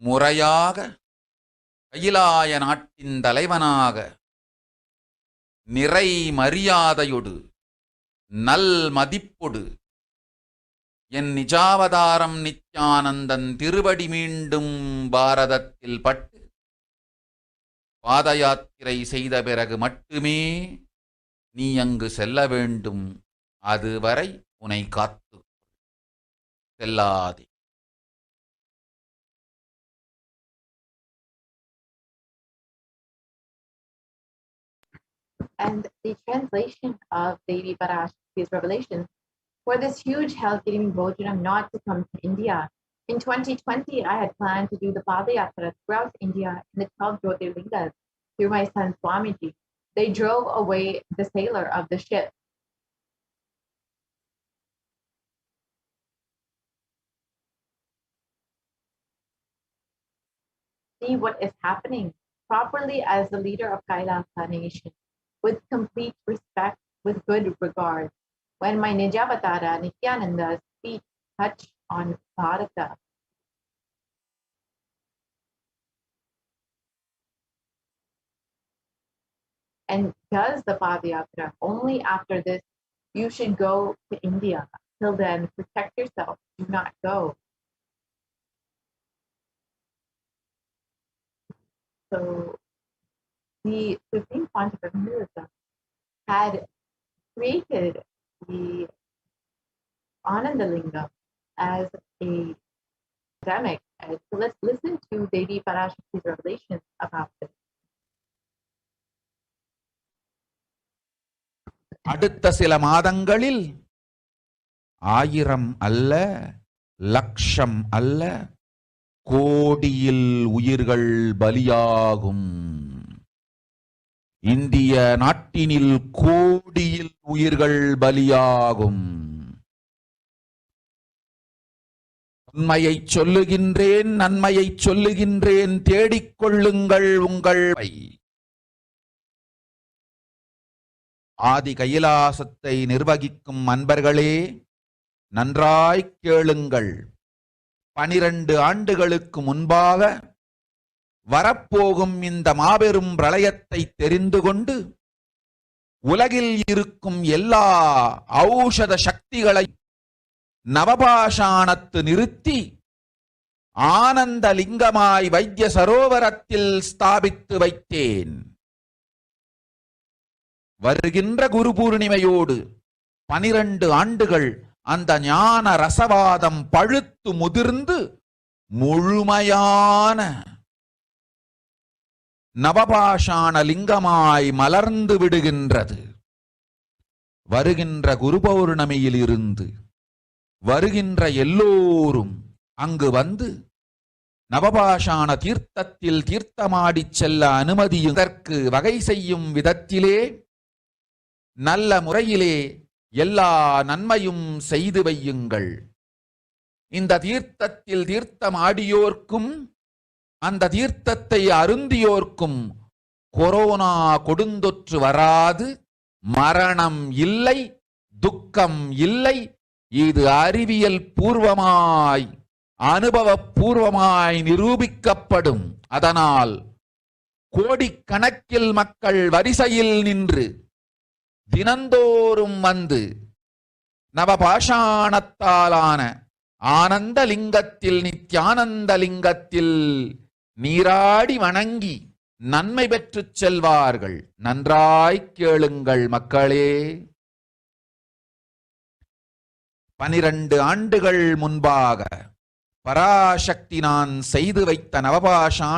முறையாக கைலாய நாட்டின் தலைவனாக நிறை மரியாதையொடு நல் மதிப்பொடு என் நிஜாவதாரம் நித்யானந்தன் திருவடி மீண்டும் பாரதத்தில் பட்டு பாத யாத்திரை செய்த பிறகு மட்டுமே நீ அங்கு செல்ல வேண்டும். அதுவரை உன்னை காத்து செல்லாதே. And the translation of Devi Parashakti's revelations for this huge hell Kirmi Bhojanam not to come to India. In 2020, I had planned to do the Padayatra throughout India in the 12 Jyotirlingas through my son Swamiji. They drove away the sailor of the ship. See what is happening properly as the leader of Kailasa nation, with complete respect, with good regard. When my Nijavatara Nithyananda's feet touch on Bharata, and does the Padayatra, only after this you should go to India. Till then, protect yourself, do not go. So the Supreme Pontiff of Hinduism had created the Anandalingam as a pandemic. So let's listen to Devi Parashakti's revelations about this. அடுத்த சில மாதங்களில் 1000 அல்ல, லட்சம் அல்ல, கோடியில் உயிர்கள் பலியாகும். இந்திய நாட்டினில் கோடியில் உயிர்கள் பலியாகும். உண்மையை சொல்லுகின்றேன், நன்மையை சொல்லுகின்றேன், தேடிக்கொள்ளுங்கள் உங்கள் ஆதி கைலாசத்தை நிர்வகிக்கும் அன்பர்களே, நன்றாய் கேளுங்கள். 12 ஆண்டுகளுக்கு முன்பாக வரப்போகும் இந்த மாபெரும் பிரளயத்தை தெரிந்து கொண்டு உலகில் இருக்கும் எல்லா ஔஷத சக்திகளை நவபாஷாணத்து நிறுத்தி ஆனந்த லிங்கமாய் வைத்திய சரோவரத்தில் ஸ்தாபித்து வைத்தேன். வருகின்ற குரு பூர்ணிமையோடு 12 ஆண்டுகள் அந்த ஞான ரசவாதம் பழுத்து முதிர்ந்து முழுமையான நவபாஷாண லிங்கமாய் மலர்ந்து விடுகின்றது. வருகின்ற குரு பௌர்ணமியில் இருந்து வருகின்ற எல்லோரும் அங்கு வந்து நவபாஷாண தீர்த்தத்தில் தீர்த்தமாடிச் செல்ல அனுமதியும் இதற்கு வகை செய்யும் விதத்திலே நல்ல முறையிலே எல்லா நன்மையும் செய்து வையுங்கள். இந்த தீர்த்தத்தில் தீர்த்தமாடியோர்க்கும் அந்த தீர்த்தத்தை அருந்தியோர்க்கும் கொரோனா கொடுந்தொற்று வராது, மரணம் இல்லை, துக்கம் இல்லை. இது அறிவியல் பூர்வமாய் அனுபவபூர்வமாய் நிரூபிக்கப்படும். அதனால் கோடிக்கணக்கில் மக்கள் வரிசையில் நின்று தினந்தோறும் வந்து நவபாஷாணத்தாலான ஆனந்த லிங்கத்தில் நித்யானந்த லிங்கத்தில் நீராடி வணங்கி நன்மை பெற்றுச் செல்வார்கள். நன்றாய் கேளுங்கள் மக்களே. 12 ஆண்டுகள் முன்பாக பராசக்தி நான் செய்து வைத்த நவபாஷாண